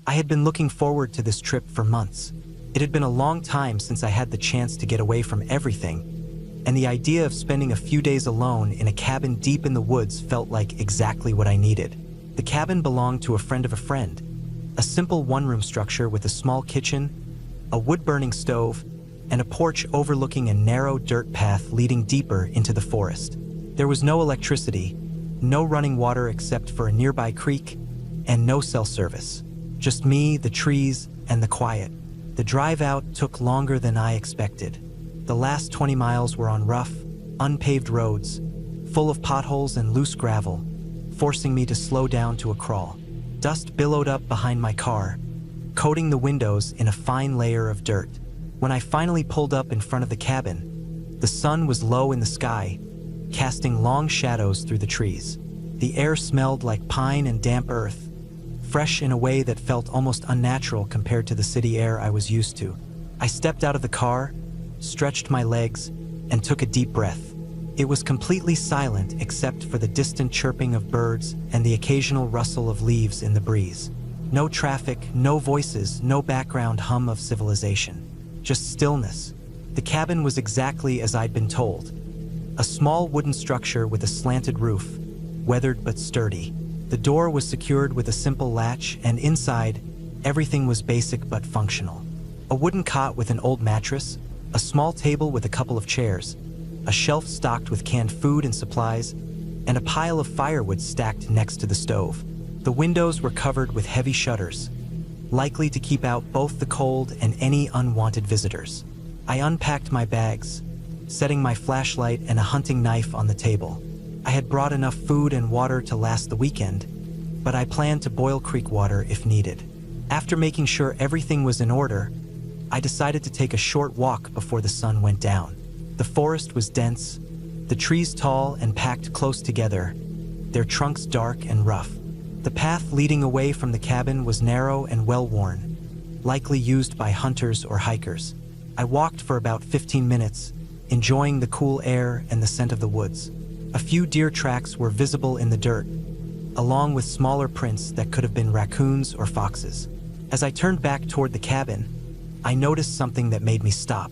I had been looking forward to this trip for months. It had been a long time since I had the chance to get away from everything, and the idea of spending a few days alone in a cabin deep in the woods felt like exactly what I needed. The cabin belonged to a friend of a friend, a simple one-room structure with a small kitchen, a wood-burning stove, and a porch overlooking a narrow dirt path leading deeper into the forest. There was no electricity, no running water except for a nearby creek, and no cell service. Just me, the trees, and the quiet. The drive out took longer than I expected. The last 20 miles were on rough, unpaved roads, full of potholes and loose gravel, forcing me to slow down to a crawl. Dust billowed up behind my car, coating the windows in a fine layer of dirt. When I finally pulled up in front of the cabin, the sun was low in the sky, casting long shadows through the trees. The air smelled like pine and damp earth, fresh in a way that felt almost unnatural compared to the city air I was used to. I stepped out of the car, stretched my legs, and took a deep breath. It was completely silent except for the distant chirping of birds and the occasional rustle of leaves in the breeze. No traffic, no voices, no background hum of civilization. Just stillness. The cabin was exactly as I'd been told. A small wooden structure with a slanted roof, weathered but sturdy. The door was secured with a simple latch, and inside, everything was basic but functional. A wooden cot with an old mattress, a small table with a couple of chairs, a shelf stocked with canned food and supplies, and a pile of firewood stacked next to the stove. The windows were covered with heavy shutters, likely to keep out both the cold and any unwanted visitors. I unpacked my bags, setting my flashlight and a hunting knife on the table. I had brought enough food and water to last the weekend, but I planned to boil creek water if needed. After making sure everything was in order, I decided to take a short walk before the sun went down. The forest was dense, the trees tall and packed close together, their trunks dark and rough. The path leading away from the cabin was narrow and well-worn, likely used by hunters or hikers. I walked for about 15 minutes, enjoying the cool air and the scent of the woods. A few deer tracks were visible in the dirt, along with smaller prints that could have been raccoons or foxes. As I turned back toward the cabin, I noticed something that made me stop.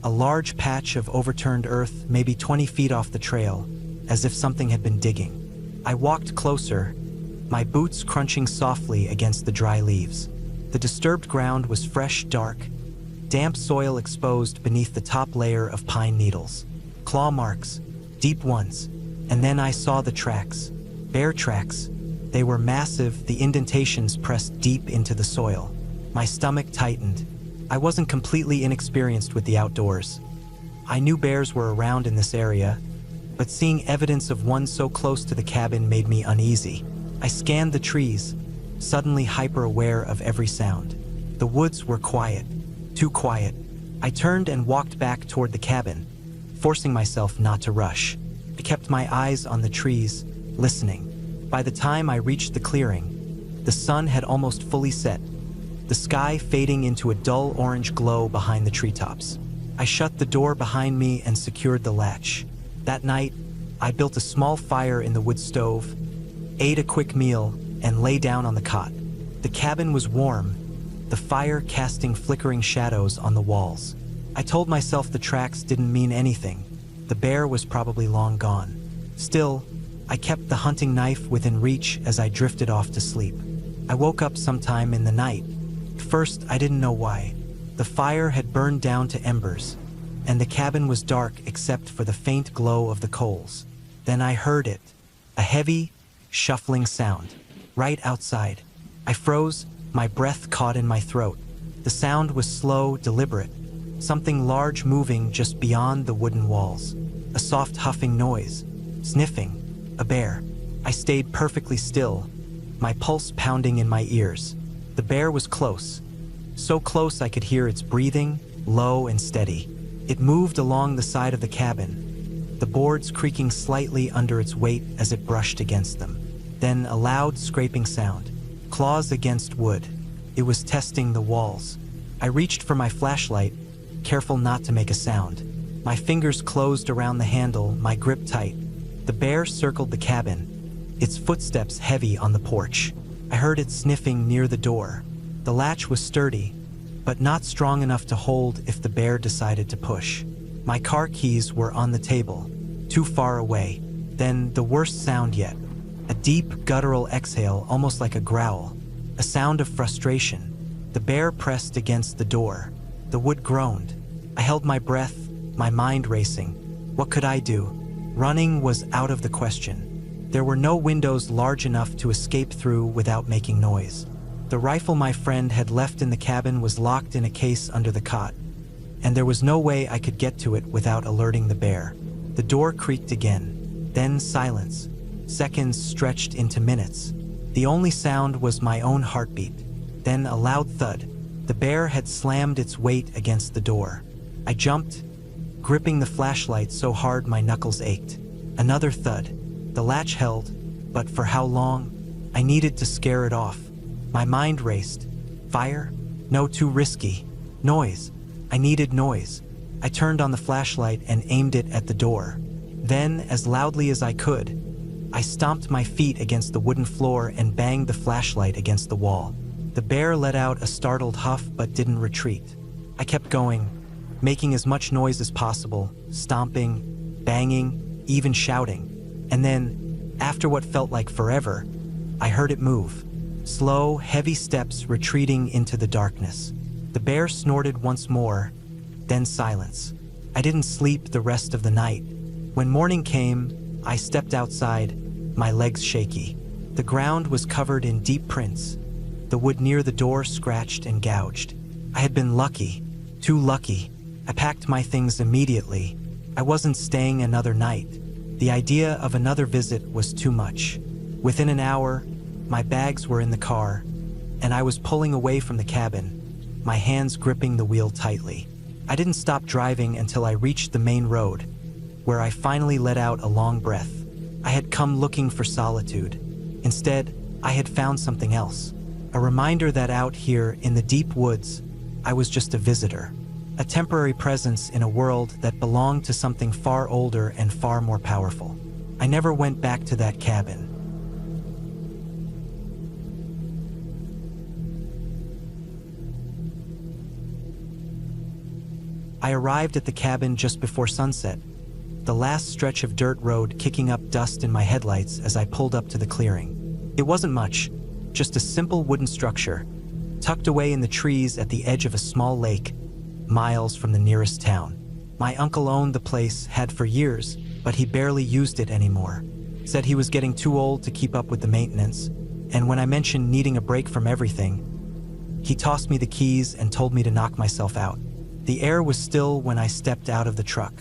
A large patch of overturned earth, maybe 20 feet off the trail, as if something had been digging. I walked closer, my boots crunching softly against the dry leaves. The disturbed ground was fresh, dark, damp soil exposed beneath the top layer of pine needles. Claw marks, deep ones. And then I saw the tracks. Bear tracks. They were massive, the indentations pressed deep into the soil. My stomach tightened. I wasn't completely inexperienced with the outdoors. I knew bears were around in this area, but seeing evidence of one so close to the cabin made me uneasy. I scanned the trees, suddenly hyper-aware of every sound. The woods were quiet, too quiet. I turned and walked back toward the cabin, forcing myself not to rush. I kept my eyes on the trees, listening. By the time I reached the clearing, the sun had almost fully set, the sky fading into a dull orange glow behind the treetops. I shut the door behind me and secured the latch. That night, I built a small fire in the wood stove, ate a quick meal, and lay down on the cot. The cabin was warm, the fire casting flickering shadows on the walls. I told myself the tracks didn't mean anything. The bear was probably long gone. Still, I kept the hunting knife within reach as I drifted off to sleep. I woke up sometime in the night. At first, I didn't know why. The fire had burned down to embers, and the cabin was dark except for the faint glow of the coals. Then I heard it, a heavy, shuffling sound, right outside. I froze, my breath caught in my throat. The sound was slow, deliberate, something large moving just beyond the wooden walls. A soft huffing noise, sniffing, a bear. I stayed perfectly still, my pulse pounding in my ears. The bear was close, so close I could hear its breathing, low and steady. It moved along the side of the cabin, the boards creaking slightly under its weight as it brushed against them. Then a loud scraping sound, claws against wood. It was testing the walls. I reached for my flashlight, careful not to make a sound. My fingers closed around the handle, my grip tight. The bear circled the cabin, its footsteps heavy on the porch. I heard it sniffing near the door, The latch was sturdy, but not strong enough to hold if the bear decided to push. My car keys were on the table, too far away. Then the worst sound yet. A deep, guttural exhale, almost like a growl. A sound of frustration. The bear pressed against the door. The wood groaned. I held my breath, my mind racing. What could I do? Running was out of the question. There were no windows large enough to escape through without making noise. The rifle my friend had left in the cabin was locked in a case under the cot, and there was no way I could get to it without alerting the bear. The door creaked again, then silence. Seconds stretched into minutes. The only sound was my own heartbeat, then a loud thud. The bear had slammed its weight against the door. I jumped, gripping the flashlight so hard my knuckles ached. Another thud. The latch held, but for how long? I needed to scare it off. My mind raced. Fire? No, too risky. Noise. I needed noise. I turned on the flashlight and aimed it at the door. Then, as loudly as I could, I stomped my feet against the wooden floor and banged the flashlight against the wall. The bear let out a startled huff but didn't retreat. I kept going, making as much noise as possible, stomping, banging, even shouting. And then, after what felt like forever, I heard it move. Slow, heavy steps retreating into the darkness. The bear snorted once more, then silence. I didn't sleep the rest of the night. When morning came, I stepped outside, my legs shaky. The ground was covered in deep prints. The wood near the door scratched and gouged. I had been lucky, too lucky. I packed my things immediately. I wasn't staying another night. The idea of another visit was too much. Within an hour, my bags were in the car, and I was pulling away from the cabin, my hands gripping the wheel tightly. I didn't stop driving until I reached the main road, where I finally let out a long breath. I had come looking for solitude. Instead, I had found something else. A reminder that out here in the deep woods, I was just a visitor. A temporary presence in a world that belonged to something far older and far more powerful. I never went back to that cabin. I arrived at the cabin just before sunset, the last stretch of dirt road kicking up dust in my headlights as I pulled up to the clearing. It wasn't much, just a simple wooden structure, tucked away in the trees at the edge of a small lake, miles from the nearest town. My uncle owned the place, had for years, but he barely used it anymore. Said he was getting too old to keep up with the maintenance, and when I mentioned needing a break from everything, he tossed me the keys and told me to knock myself out. The air was still when I stepped out of the truck.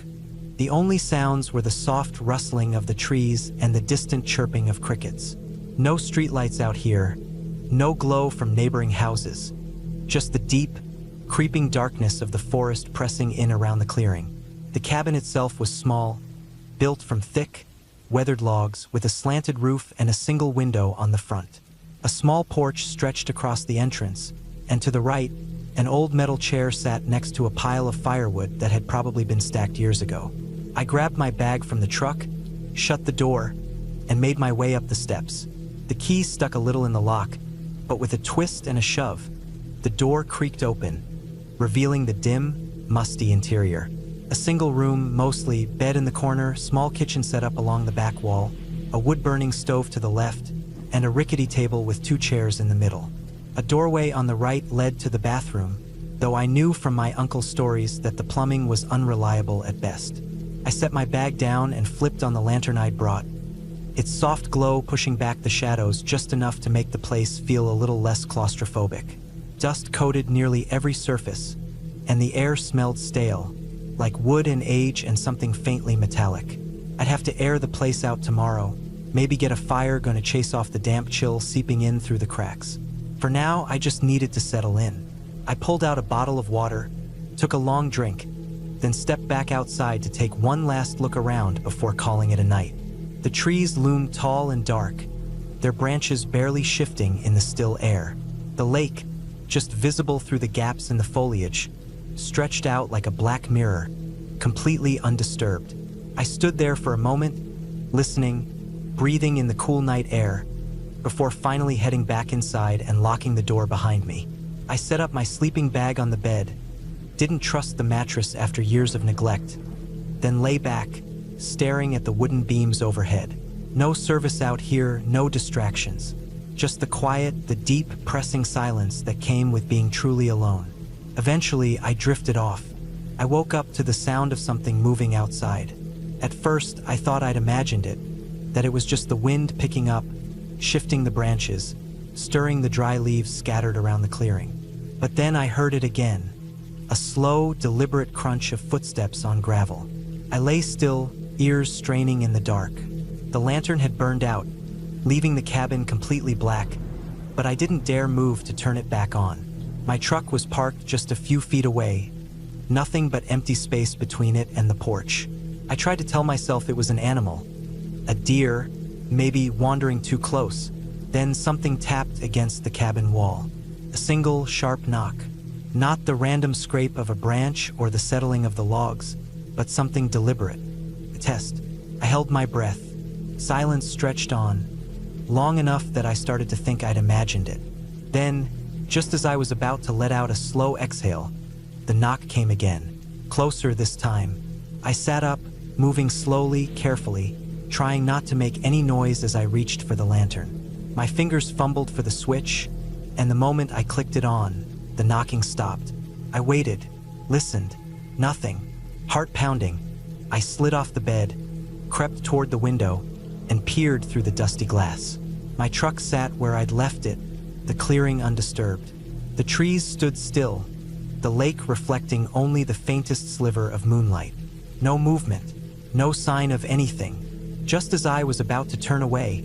The only sounds were the soft rustling of the trees and the distant chirping of crickets. No streetlights out here, no glow from neighboring houses, just the deep, creeping darkness of the forest pressing in around the clearing. The cabin itself was small, built from thick, weathered logs with a slanted roof and a single window on the front. A small porch stretched across the entrance, and to the right, an old metal chair sat next to a pile of firewood that had probably been stacked years ago. I grabbed my bag from the truck, shut the door, and made my way up the steps. The key stuck a little in the lock, but with a twist and a shove, the door creaked open, revealing the dim, musty interior. A single room, mostly, bed in the corner, small kitchen set up along the back wall, a wood-burning stove to the left, and a rickety table with 2 chairs in the middle. A doorway on the right led to the bathroom, though I knew from my uncle's stories that the plumbing was unreliable at best. I set my bag down and flipped on the lantern I'd brought, its soft glow pushing back the shadows just enough to make the place feel a little less claustrophobic. Dust coated nearly every surface, and the air smelled stale, like wood and age and something faintly metallic. I'd have to air the place out tomorrow, maybe get a fire going to chase off the damp chill seeping in through the cracks. For now, I just needed to settle in. I pulled out a bottle of water, took a long drink, then stepped back outside to take one last look around before calling it a night. The trees loomed tall and dark, their branches barely shifting in the still air. The lake, just visible through the gaps in the foliage, stretched out like a black mirror, completely undisturbed. I stood there for a moment, listening, breathing in the cool night air, before finally heading back inside and locking the door behind me. I set up my sleeping bag on the bed, didn't trust the mattress after years of neglect, then lay back, staring at the wooden beams overhead. No service out here, no distractions. Just the quiet, the deep, pressing silence that came with being truly alone. Eventually, I drifted off. I woke up to the sound of something moving outside. At first, I thought I'd imagined it, that it was just the wind picking up, shifting the branches, stirring the dry leaves scattered around the clearing. But then I heard it again, a slow, deliberate crunch of footsteps on gravel. I lay still, ears straining in the dark. The lantern had burned out, leaving the cabin completely black, but I didn't dare move to turn it back on. My truck was parked just a few feet away, nothing but empty space between it and the porch. I tried to tell myself it was an animal, a deer, maybe wandering too close. Then something tapped against the cabin wall. A single, sharp knock. Not the random scrape of a branch or the settling of the logs, but something deliberate. A test. I held my breath. Silence stretched on, long enough that I started to think I'd imagined it. Then, just as I was about to let out a slow exhale, the knock came again. Closer this time. I sat up, moving slowly, carefully, trying not to make any noise as I reached for the lantern. My fingers fumbled for the switch, and the moment I clicked it on, the knocking stopped. I waited, listened, nothing. Heart pounding, I slid off the bed, crept toward the window, and peered through the dusty glass. My truck sat where I'd left it, the clearing undisturbed. The trees stood still, the lake reflecting only the faintest sliver of moonlight. No movement, no sign of anything. Just as I was about to turn away,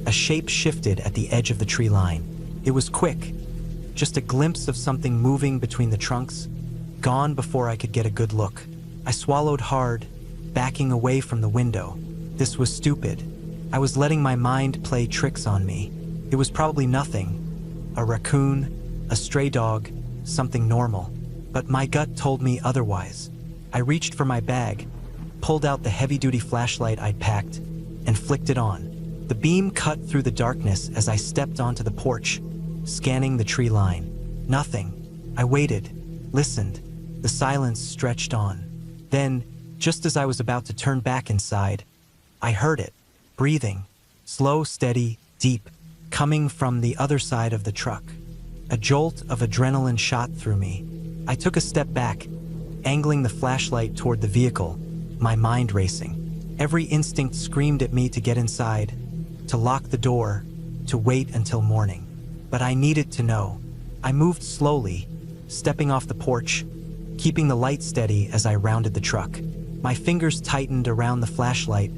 a shape shifted at the edge of the tree line. It was quick, just a glimpse of something moving between the trunks, gone before I could get a good look. I swallowed hard, backing away from the window. This was stupid. I was letting my mind play tricks on me. It was probably nothing. A raccoon, a stray dog, something normal. But my gut told me otherwise. I reached for my bag, pulled out the heavy-duty flashlight I'd packed, and flicked it on. The beam cut through the darkness as I stepped onto the porch, scanning the tree line. Nothing. I waited, listened. The silence stretched on. Then, just as I was about to turn back inside, I heard it, breathing, slow, steady, deep, coming from the other side of the truck. A jolt of adrenaline shot through me. I took a step back, angling the flashlight toward the vehicle, my mind racing. Every instinct screamed at me to get inside, to lock the door, to wait until morning. But I needed to know. I moved slowly, stepping off the porch, keeping the light steady as I rounded the truck. My fingers tightened around the flashlight,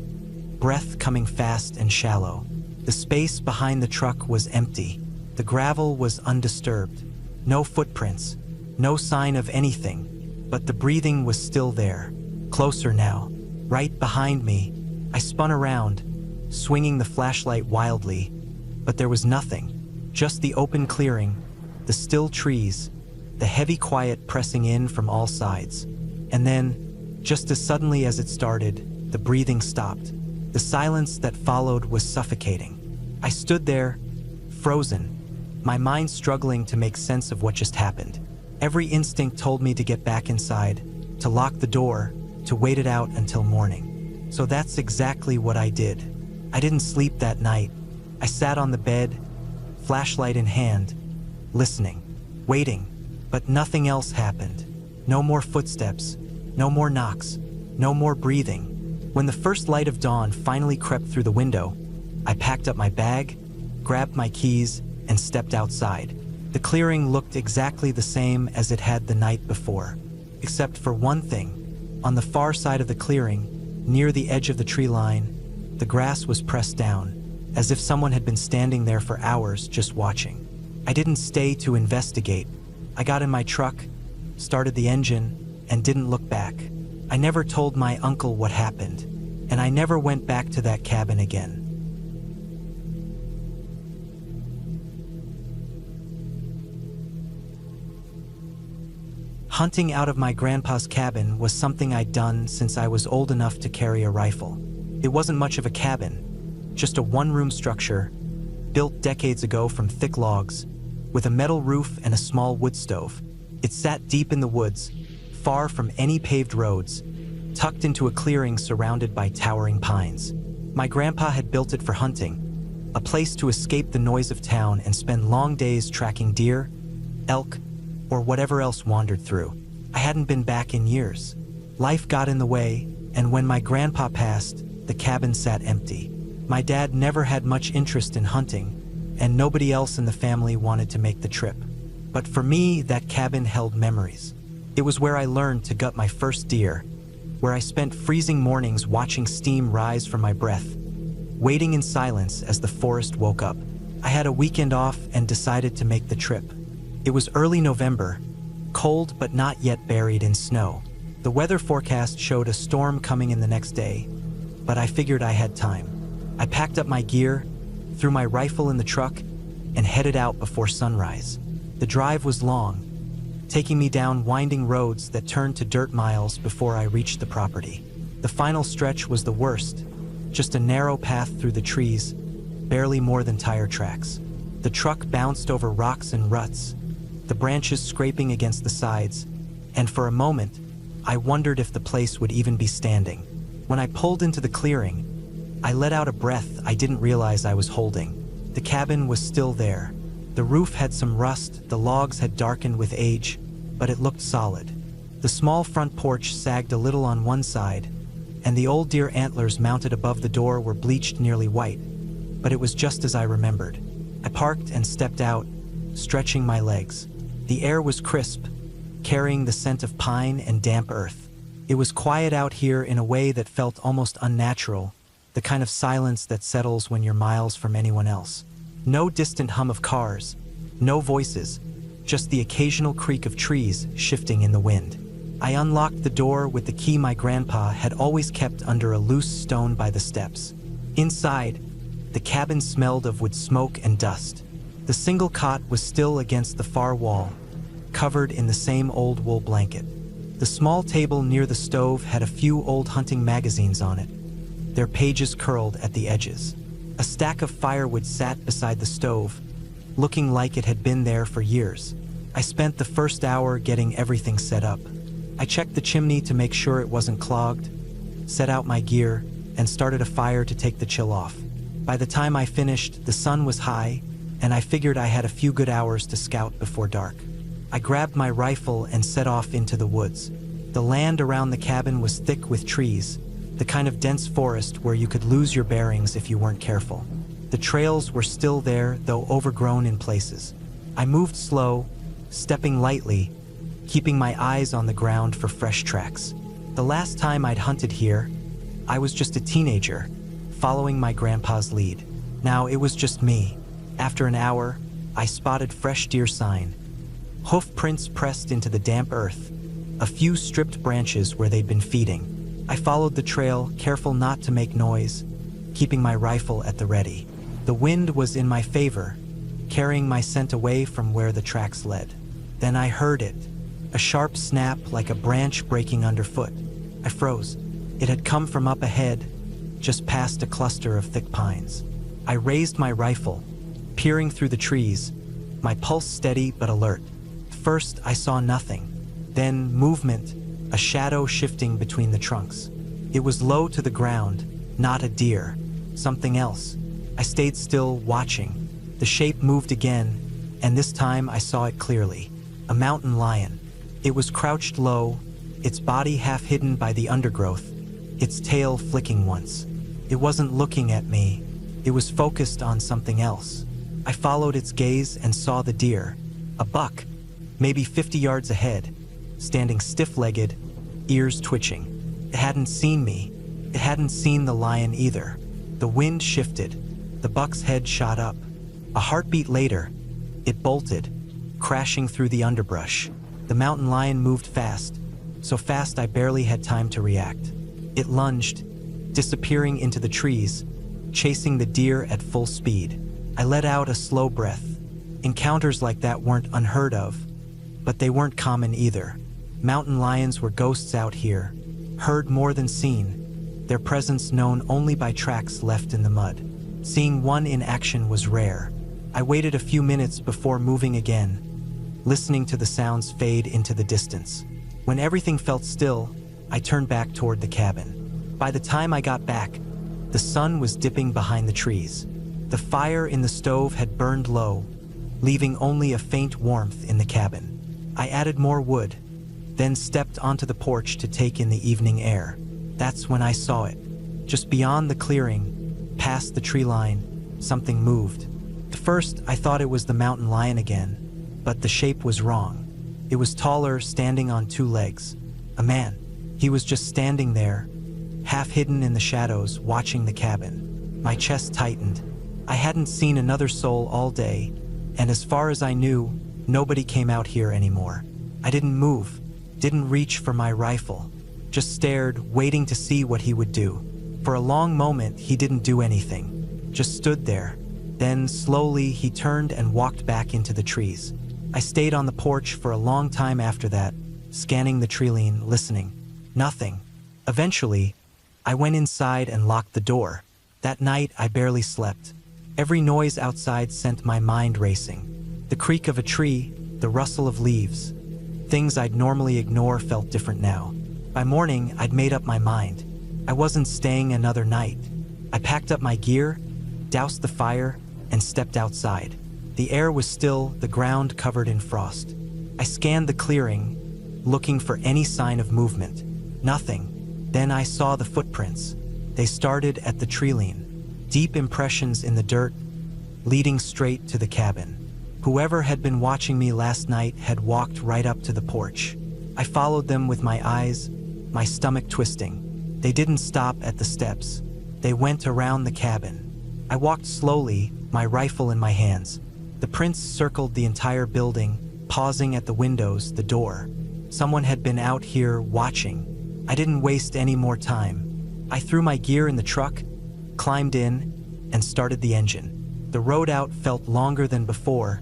breath coming fast and shallow. The space behind the truck was empty. The gravel was undisturbed. No footprints, no sign of anything, but the breathing was still there. Closer now, right behind me. I spun around, swinging the flashlight wildly, but there was nothing. Just the open clearing, the still trees, the heavy quiet pressing in from all sides. And then, just as suddenly as it started, the breathing stopped. The silence that followed was suffocating. I stood there, frozen, my mind struggling to make sense of what just happened. Every instinct told me to get back inside, to lock the door, to wait it out until morning. So that's exactly what I did. I didn't sleep that night. I sat on the bed, flashlight in hand, listening, waiting, but nothing else happened. No more footsteps, no more knocks, no more breathing. When the first light of dawn finally crept through the window, I packed up my bag, grabbed my keys, and stepped outside. The clearing looked exactly the same as it had the night before, except for one thing. On the far side of the clearing, near the edge of the tree line, the grass was pressed down, as if someone had been standing there for hours just watching. I didn't stay to investigate. I got in my truck, started the engine, and didn't look back. I never told my uncle what happened, and I never went back to that cabin again. Hunting out of my grandpa's cabin was something I'd done since I was old enough to carry a rifle. It wasn't much of a cabin, just a one-room structure, built decades ago from thick logs, with a metal roof and a small wood stove. It sat deep in the woods, far from any paved roads, tucked into a clearing surrounded by towering pines. My grandpa had built it for hunting, a place to escape the noise of town and spend long days tracking deer, elk, or whatever else wandered through. I hadn't been back in years. Life got in the way, and when my grandpa passed, the cabin sat empty. My dad never had much interest in hunting, and nobody else in the family wanted to make the trip. But for me, that cabin held memories. It was where I learned to gut my first deer, where I spent freezing mornings watching steam rise from my breath, waiting in silence as the forest woke up. I had a weekend off and decided to make the trip. It was early November, cold but not yet buried in snow. The weather forecast showed a storm coming in the next day, but I figured I had time. I packed up my gear, threw my rifle in the truck, and headed out before sunrise. The drive was long, taking me down winding roads that turned to dirt miles before I reached the property. The final stretch was the worst, just a narrow path through the trees, barely more than tire tracks. The truck bounced over rocks and ruts, the branches scraping against the sides, and for a moment, I wondered if the place would even be standing. When I pulled into the clearing, I let out a breath I didn't realize I was holding. The cabin was still there. The roof had some rust, the logs had darkened with age, but it looked solid. The small front porch sagged a little on one side, and the old deer antlers mounted above the door were bleached nearly white, but it was just as I remembered. I parked and stepped out, stretching my legs. The air was crisp, carrying the scent of pine and damp earth. It was quiet out here in a way that felt almost unnatural, the kind of silence that settles when you're miles from anyone else. No distant hum of cars, no voices, just the occasional creak of trees shifting in the wind. I unlocked the door with the key my grandpa had always kept under a loose stone by the steps. Inside, the cabin smelled of wood smoke and dust. The single cot was still against the far wall, covered in the same old wool blanket. The small table near the stove had a few old hunting magazines on it, their pages curled at the edges. A stack of firewood sat beside the stove, looking like it had been there for years. I spent the first hour getting everything set up. I checked the chimney to make sure it wasn't clogged, set out my gear, and started a fire to take the chill off. By the time I finished, the sun was high, and I figured I had a few good hours to scout before dark. I grabbed my rifle and set off into the woods. The land around the cabin was thick with trees, the kind of dense forest where you could lose your bearings if you weren't careful. The trails were still there, though overgrown in places. I moved slow, stepping lightly, keeping my eyes on the ground for fresh tracks. The last time I'd hunted here, I was just a teenager, following my grandpa's lead. Now it was just me. After an hour, I spotted fresh deer sign. Hoof prints pressed into the damp earth, a few stripped branches where they'd been feeding. I followed the trail, careful not to make noise, keeping my rifle at the ready. The wind was in my favor, carrying my scent away from where the tracks led. Then I heard it, a sharp snap like a branch breaking underfoot. I froze. It had come from up ahead, just past a cluster of thick pines. I raised my rifle, peering through the trees, my pulse steady but alert. First, I saw nothing. Then movement, a shadow shifting between the trunks. It was low to the ground, not a deer, something else. I stayed still, watching. The shape moved again, and this time I saw it clearly. A mountain lion. It was crouched low, its body half hidden by the undergrowth, its tail flicking once. It wasn't looking at me. It was focused on something else. I followed its gaze and saw the deer, a buck, maybe 50 yards ahead, standing stiff-legged, ears twitching. It hadn't seen me. It hadn't seen the lion either. The wind shifted. The buck's head shot up. A heartbeat later, it bolted, crashing through the underbrush. The mountain lion moved fast, so fast I barely had time to react. It lunged, disappearing into the trees, chasing the deer at full speed. I let out a slow breath. Encounters like that weren't unheard of, but they weren't common either. Mountain lions were ghosts out here, heard more than seen, their presence known only by tracks left in the mud. Seeing one in action was rare. I waited a few minutes before moving again, listening to the sounds fade into the distance. When everything felt still, I turned back toward the cabin. By the time I got back, the sun was dipping behind the trees. The fire in the stove had burned low, leaving only a faint warmth in the cabin. I added more wood, then stepped onto the porch to take in the evening air. That's when I saw it. Just beyond the clearing, past the tree line, something moved. At first, I thought it was the mountain lion again, but the shape was wrong. It was taller, standing on two legs. A man. He was just standing there, half hidden in the shadows, watching the cabin. My chest tightened. I hadn't seen another soul all day, and as far as I knew, nobody came out here anymore. I didn't move, didn't reach for my rifle, just stared, waiting to see what he would do. For a long moment, he didn't do anything, just stood there. Then, slowly, he turned and walked back into the trees. I stayed on the porch for a long time after that, scanning the tree line, listening. Nothing. Eventually, I went inside and locked the door. That night, I barely slept. Every noise outside sent my mind racing. The creak of a tree, the rustle of leaves. Things I'd normally ignore felt different now. By morning, I'd made up my mind. I wasn't staying another night. I packed up my gear, doused the fire, and stepped outside. The air was still, the ground covered in frost. I scanned the clearing, looking for any sign of movement. Nothing. Then I saw the footprints. They started at the tree line. Deep impressions in the dirt, leading straight to the cabin. Whoever had been watching me last night had walked right up to the porch. I followed them with my eyes, my stomach twisting. They didn't stop at the steps. They went around the cabin. I walked slowly, my rifle in my hands. The prints circled the entire building, pausing at the windows, the door. Someone had been out here watching. I didn't waste any more time. I threw my gear in the truck, climbed in, and started the engine. The road out felt longer than before,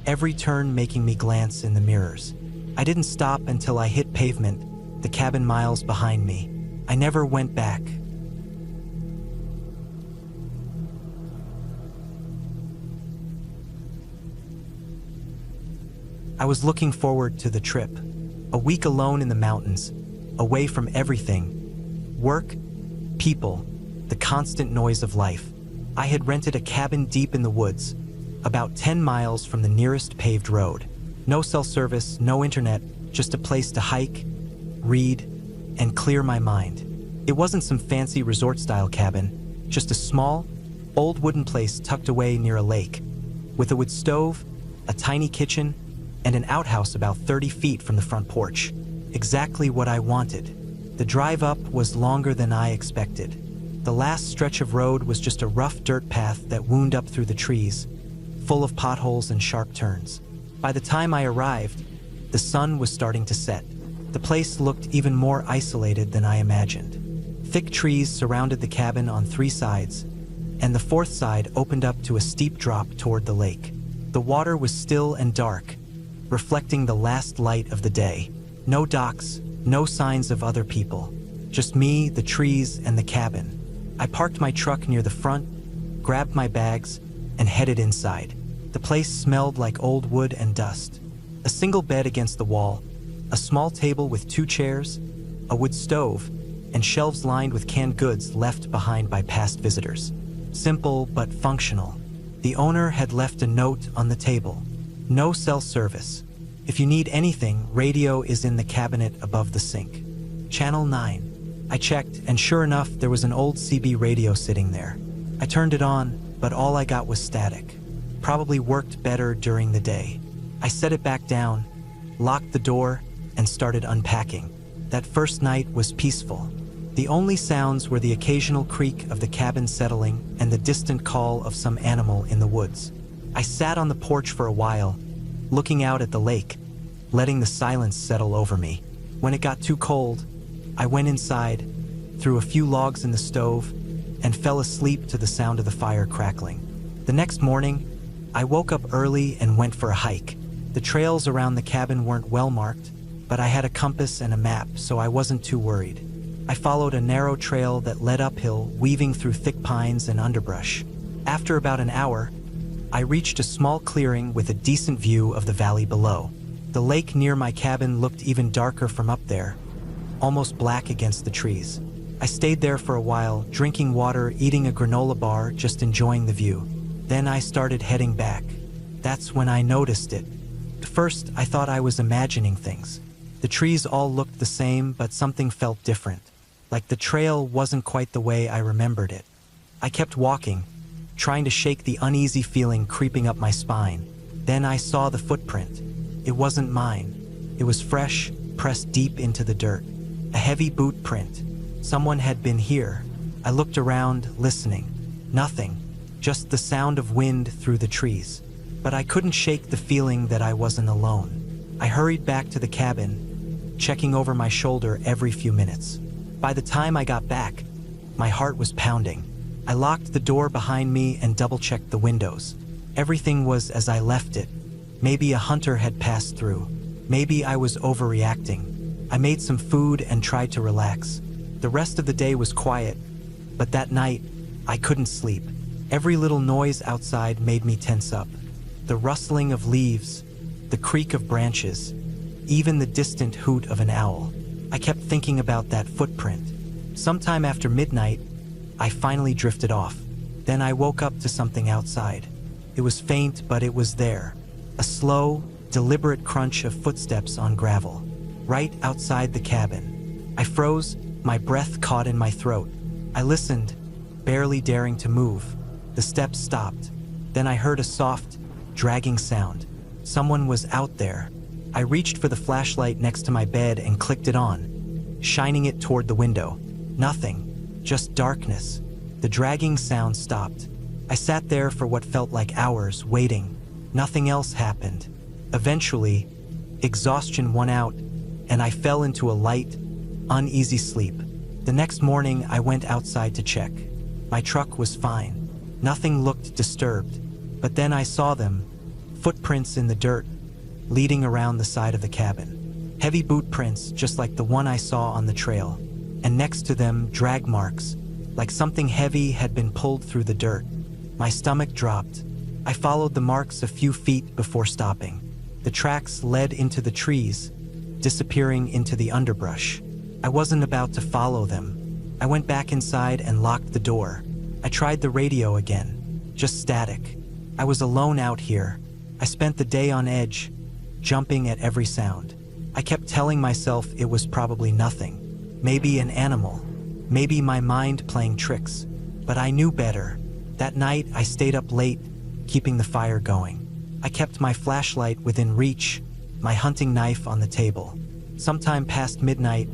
every turn making me glance in the mirrors. I didn't stop until I hit pavement, the cabin miles behind me. I never went back. I was looking forward to the trip. A week alone in the mountains, away from everything. Work, people, the constant noise of life. I had rented a cabin deep in the woods, about 10 miles from the nearest paved road. No cell service, no internet, just a place to hike, read, and clear my mind. It wasn't some fancy resort-style cabin, just a small, old wooden place tucked away near a lake, with a wood stove, a tiny kitchen, and an outhouse about 30 feet from the front porch. Exactly what I wanted. The drive up was longer than I expected. The last stretch of road was just a rough dirt path that wound up through the trees, full of potholes and sharp turns. By the time I arrived, the sun was starting to set. The place looked even more isolated than I imagined. Thick trees surrounded the cabin on 3 sides, and the 4th side opened up to a steep drop toward the lake. The water was still and dark, reflecting the last light of the day. No docks, no signs of other people. Just me, the trees, and the cabin. I parked my truck near the front, grabbed my bags, and headed inside. The place smelled like old wood and dust. A single bed against the wall, a small table with 2 chairs, a wood stove, and shelves lined with canned goods left behind by past visitors. Simple but functional. The owner had left a note on the table. No cell service. If you need anything, radio is in the cabinet above the sink. Channel 9. I checked, and sure enough, there was an old CB radio sitting there. I turned it on, but all I got was static. Probably worked better during the day. I set it back down, locked the door, and started unpacking. That first night was peaceful. The only sounds were the occasional creak of the cabin settling and the distant call of some animal in the woods. I sat on the porch for a while, looking out at the lake, letting the silence settle over me. When it got too cold, I went inside, threw a few logs in the stove, and fell asleep to the sound of the fire crackling. The next morning, I woke up early and went for a hike. The trails around the cabin weren't well marked, but I had a compass and a map, so I wasn't too worried. I followed a narrow trail that led uphill, weaving through thick pines and underbrush. After about an hour, I reached a small clearing with a decent view of the valley below. The lake near my cabin looked even darker from up there, almost black against the trees. I stayed there for a while, drinking water, eating a granola bar, just enjoying the view. Then I started heading back. That's when I noticed it. At first, I thought I was imagining things. The trees all looked the same, but something felt different. Like the trail wasn't quite the way I remembered it. I kept walking, trying to shake the uneasy feeling creeping up my spine. Then I saw the footprint. It wasn't mine. It was fresh, pressed deep into the dirt. A heavy boot print. Someone had been here. I looked around, listening. Nothing. Just the sound of wind through the trees. But I couldn't shake the feeling that I wasn't alone. I hurried back to the cabin, checking over my shoulder every few minutes. By the time I got back, my heart was pounding. I locked the door behind me and double-checked the windows. Everything was as I left it. Maybe a hunter had passed through. Maybe I was overreacting. I made some food and tried to relax. The rest of the day was quiet, but that night, I couldn't sleep. Every little noise outside made me tense up. The rustling of leaves, the creak of branches, even the distant hoot of an owl. I kept thinking about that footprint. Sometime after midnight, I finally drifted off. Then I woke up to something outside. It was faint, but it was there. A slow, deliberate crunch of footsteps on gravel, right outside the cabin. I froze, my breath caught in my throat. I listened, barely daring to move. The steps stopped. Then I heard a soft, dragging sound. Someone was out there. I reached for the flashlight next to my bed and clicked it on, shining it toward the window. Nothing, just darkness. The dragging sound stopped. I sat there for what felt like hours, waiting. Nothing else happened. Eventually, exhaustion won out, and I fell into a light, uneasy sleep. The next morning, I went outside to check. My truck was fine. Nothing looked disturbed. But then I saw them, footprints in the dirt, leading around the side of the cabin. Heavy boot prints, just like the one I saw on the trail. And next to them, drag marks, like something heavy had been pulled through the dirt. My stomach dropped. I followed the marks a few feet before stopping. The tracks led into the trees, disappearing into the underbrush. I wasn't about to follow them. I went back inside and locked the door. I tried the radio again, just static. I was alone out here. I spent the day on edge, jumping at every sound. I kept telling myself it was probably nothing. Maybe an animal. Maybe my mind playing tricks. But I knew better. That night, I stayed up late, keeping the fire going. I kept my flashlight within reach, my hunting knife on the table. Sometime past midnight,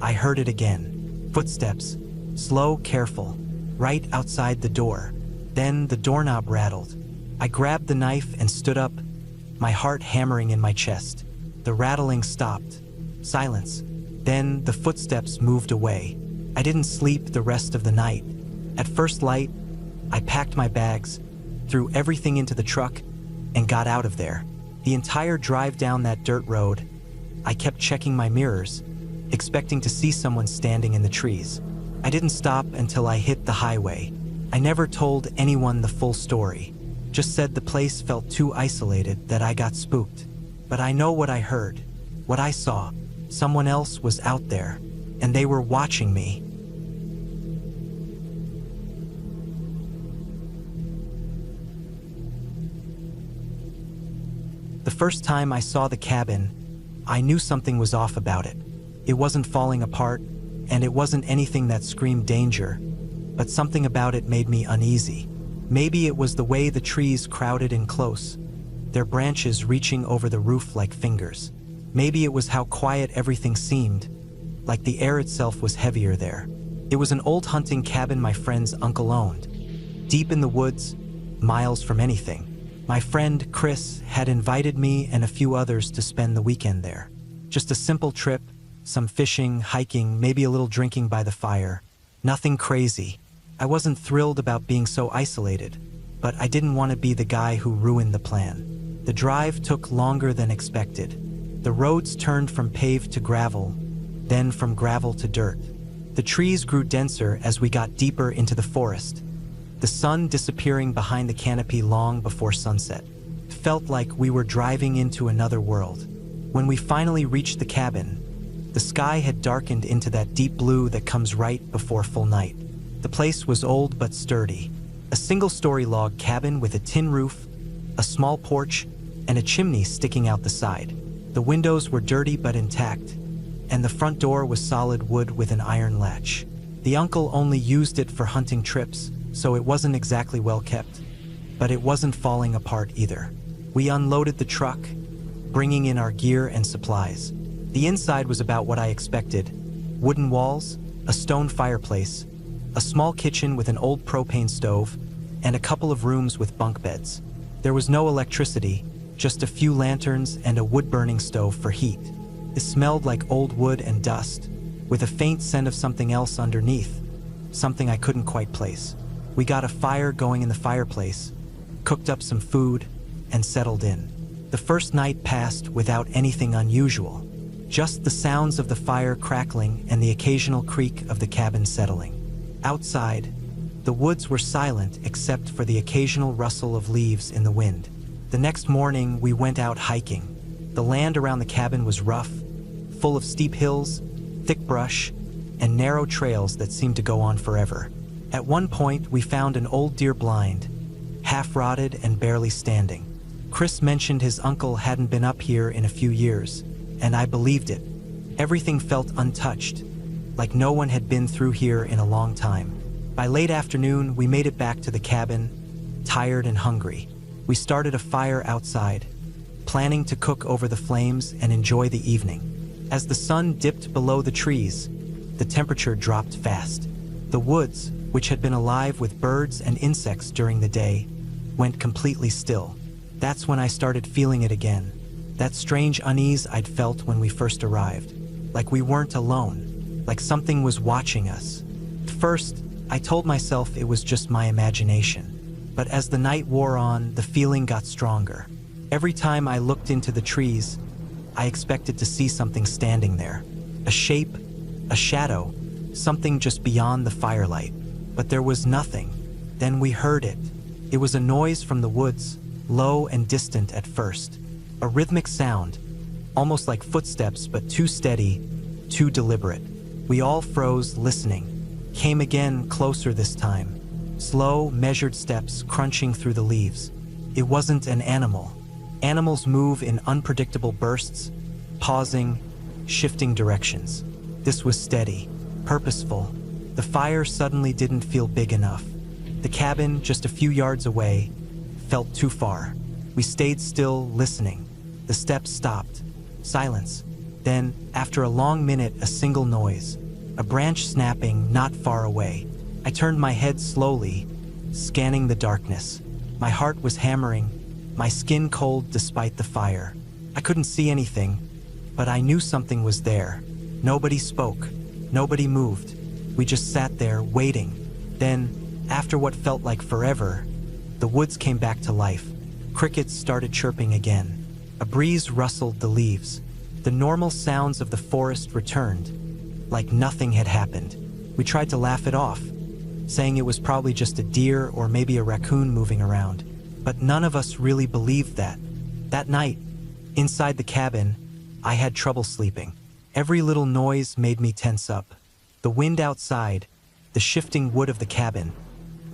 I heard it again. Footsteps, slow, careful, right outside the door. Then the doorknob rattled. I grabbed the knife and stood up, my heart hammering in my chest. The rattling stopped. Silence. Then the footsteps moved away. I didn't sleep the rest of the night. At first light, I packed my bags, threw everything into the truck, and got out of there. The entire drive down that dirt road, I kept checking my mirrors, expecting to see someone standing in the trees. I didn't stop until I hit the highway. I never told anyone the full story. Just said the place felt too isolated, that I got spooked. But I know what I heard, what I saw. Someone else was out there, and they were watching me. The first time I saw the cabin, I knew something was off about it. It wasn't falling apart, and it wasn't anything that screamed danger, but something about it made me uneasy. Maybe it was the way the trees crowded in close, their branches reaching over the roof like fingers. Maybe it was how quiet everything seemed, like the air itself was heavier there. It was an old hunting cabin my friend's uncle owned, deep in the woods, miles from anything. My friend Chris had invited me and a few others to spend the weekend there. Just a simple trip, some fishing, hiking, maybe a little drinking by the fire. Nothing crazy. I wasn't thrilled about being so isolated, but I didn't want to be the guy who ruined the plan. The drive took longer than expected. The roads turned from paved to gravel, then from gravel to dirt. The trees grew denser as we got deeper into the forest. the sun disappearing behind the canopy long before sunset. It felt like we were driving into another world. When we finally reached the cabin, the sky had darkened into that deep blue that comes right before full night. The place was old but sturdy. A single-story log cabin with a tin roof, a small porch, and a chimney sticking out the side. The windows were dirty but intact, and the front door was solid wood with an iron latch. The uncle only used it for hunting trips, so it wasn't exactly well kept, but it wasn't falling apart either. We unloaded the truck, bringing in our gear and supplies. The inside was about what I expected. Wooden walls, a stone fireplace, a small kitchen with an old propane stove, and a couple of rooms with bunk beds. There was no electricity, just a few lanterns and a wood-burning stove for heat. It smelled like old wood and dust, with a faint scent of something else underneath, something I couldn't quite place. We got a fire going in the fireplace, cooked up some food, and settled in. The first night passed without anything unusual, just the sounds of the fire crackling and the occasional creak of the cabin settling. Outside, the woods were silent except for the occasional rustle of leaves in the wind. The next morning, we went out hiking. The land around the cabin was rough, full of steep hills, thick brush, and narrow trails that seemed to go on forever. At one point, we found an old deer blind, half-rotted and barely standing. Chris mentioned his uncle hadn't been up here in a few years, and I believed it. Everything felt untouched, like no one had been through here in a long time. By late afternoon, we made it back to the cabin, tired and hungry. We started a fire outside, planning to cook over the flames and enjoy the evening. As the sun dipped below the trees, the temperature dropped fast. The woods, which had been alive with birds and insects during the day, went completely still. That's when I started feeling it again. That strange unease I'd felt when we first arrived. Like we weren't alone. Like something was watching us. At first, I told myself it was just my imagination. But as the night wore on, the feeling got stronger. Every time I looked into the trees, I expected to see something standing there. A shape, a shadow, something just beyond the firelight. But there was nothing. Then we heard it. It was a noise from the woods, low and distant at first. A rhythmic sound, almost like footsteps, but too steady, too deliberate. We all froze, listening. Came again, closer this time. Slow, measured steps crunching through the leaves. It wasn't an animal. Animals move in unpredictable bursts, pausing, shifting directions. This was steady, purposeful. The fire suddenly didn't feel big enough. The cabin, just a few yards away, felt too far. We stayed still, listening. The steps stopped. Silence. Then, after a long minute, a single noise. A branch snapping not far away. I turned my head slowly, scanning the darkness. My heart was hammering, my skin cold despite the fire. I couldn't see anything, but I knew something was there. Nobody spoke. Nobody moved. We just sat there, waiting. Then, after what felt like forever, the woods came back to life. Crickets started chirping again. A breeze rustled the leaves. The normal sounds of the forest returned, like nothing had happened. We tried to laugh it off, saying it was probably just a deer or maybe a raccoon moving around. But none of us really believed that. That night, inside the cabin, I had trouble sleeping. Every little noise made me tense up. The wind outside, the shifting wood of the cabin,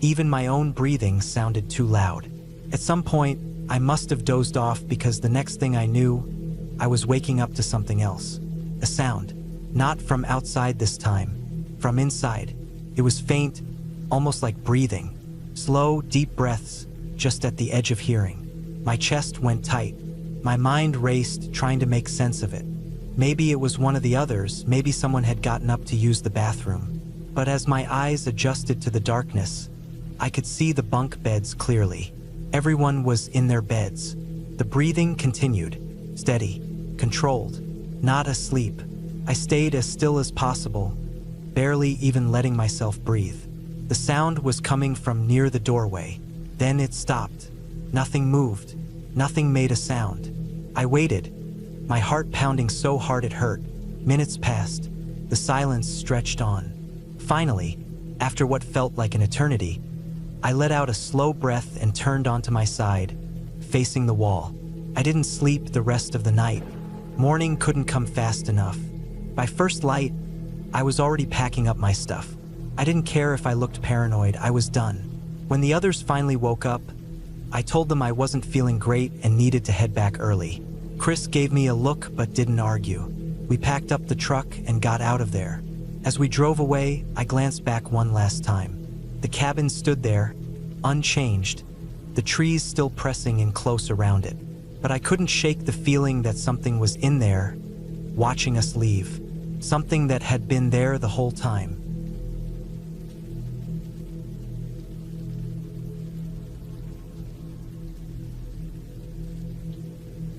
even my own breathing sounded too loud. At some point, I must have dozed off because the next thing I knew, I was waking up to something else. A sound. Not from outside this time. From inside. It was faint, almost like breathing. Slow, deep breaths, just at the edge of hearing. My chest went tight. My mind raced, trying to make sense of it. Maybe it was one of the others, maybe someone had gotten up to use the bathroom. But as my eyes adjusted to the darkness, I could see the bunk beds clearly. Everyone was in their beds. The breathing continued, steady, controlled, not asleep. I stayed as still as possible, barely even letting myself breathe. The sound was coming from near the doorway. Then it stopped. Nothing moved. Nothing made a sound. I waited, my heart pounding so hard it hurt. Minutes passed. The silence stretched on. Finally, after what felt like an eternity, I let out a slow breath and turned onto my side, facing the wall. I didn't sleep the rest of the night. Morning couldn't come fast enough. By first light, I was already packing up my stuff. I didn't care if I looked paranoid, I was done. When the others finally woke up, I told them I wasn't feeling great and needed to head back early. Chris gave me a look but didn't argue. We packed up the truck and got out of there. As we drove away, I glanced back one last time. The cabin stood there, unchanged, the trees still pressing in close around it. But I couldn't shake the feeling that something was in there, watching us leave. Something that had been there the whole time.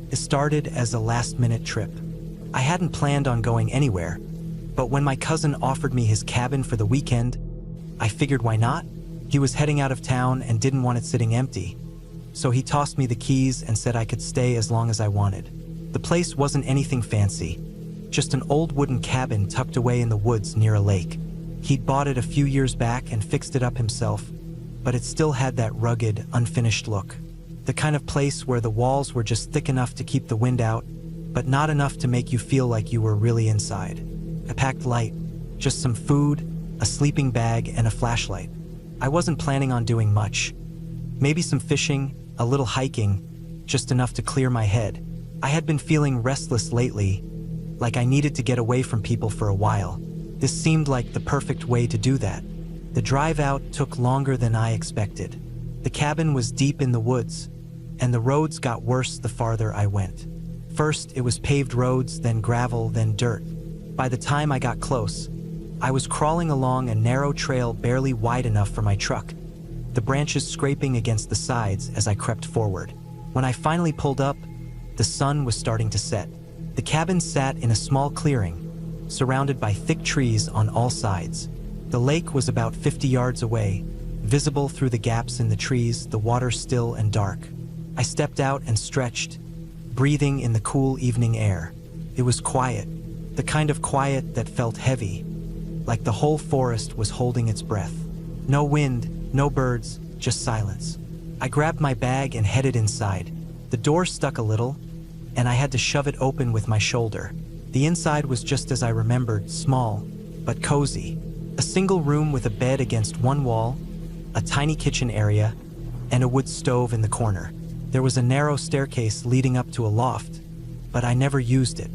It started as a last-minute trip. I hadn't planned on going anywhere, but when my cousin offered me his cabin for the weekend, I figured why not? He was heading out of town and didn't want it sitting empty, so he tossed me the keys and said I could stay as long as I wanted. The place wasn't anything fancy, just an old wooden cabin tucked away in the woods near a lake. He'd bought it a few years back and fixed it up himself, but it still had that rugged, unfinished look. The kind of place where the walls were just thick enough to keep the wind out, but not enough to make you feel like you were really inside. I packed light, just some food, a sleeping bag, and a flashlight. I wasn't planning on doing much. Maybe some fishing, a little hiking, just enough to clear my head. I had been feeling restless lately, like I needed to get away from people for a while. This seemed like the perfect way to do that. The drive out took longer than I expected. The cabin was deep in the woods, and the roads got worse the farther I went. First, it was paved roads, then gravel, then dirt. By the time I got close, I was crawling along a narrow trail barely wide enough for my truck, the branches scraping against the sides as I crept forward. When I finally pulled up, the sun was starting to set. The cabin sat in a small clearing, surrounded by thick trees on all sides. The lake was about 50 yards away, visible through the gaps in the trees, the water still and dark. I stepped out and stretched, breathing in the cool evening air. It was quiet, the kind of quiet that felt heavy, like the whole forest was holding its breath. No wind, no birds, just silence. I grabbed my bag and headed inside. The door stuck a little, and I had to shove it open with my shoulder. The inside was just as I remembered, small, but cozy. A single room with a bed against one wall, a tiny kitchen area, and a wood stove in the corner. There was a narrow staircase leading up to a loft, but I never used it.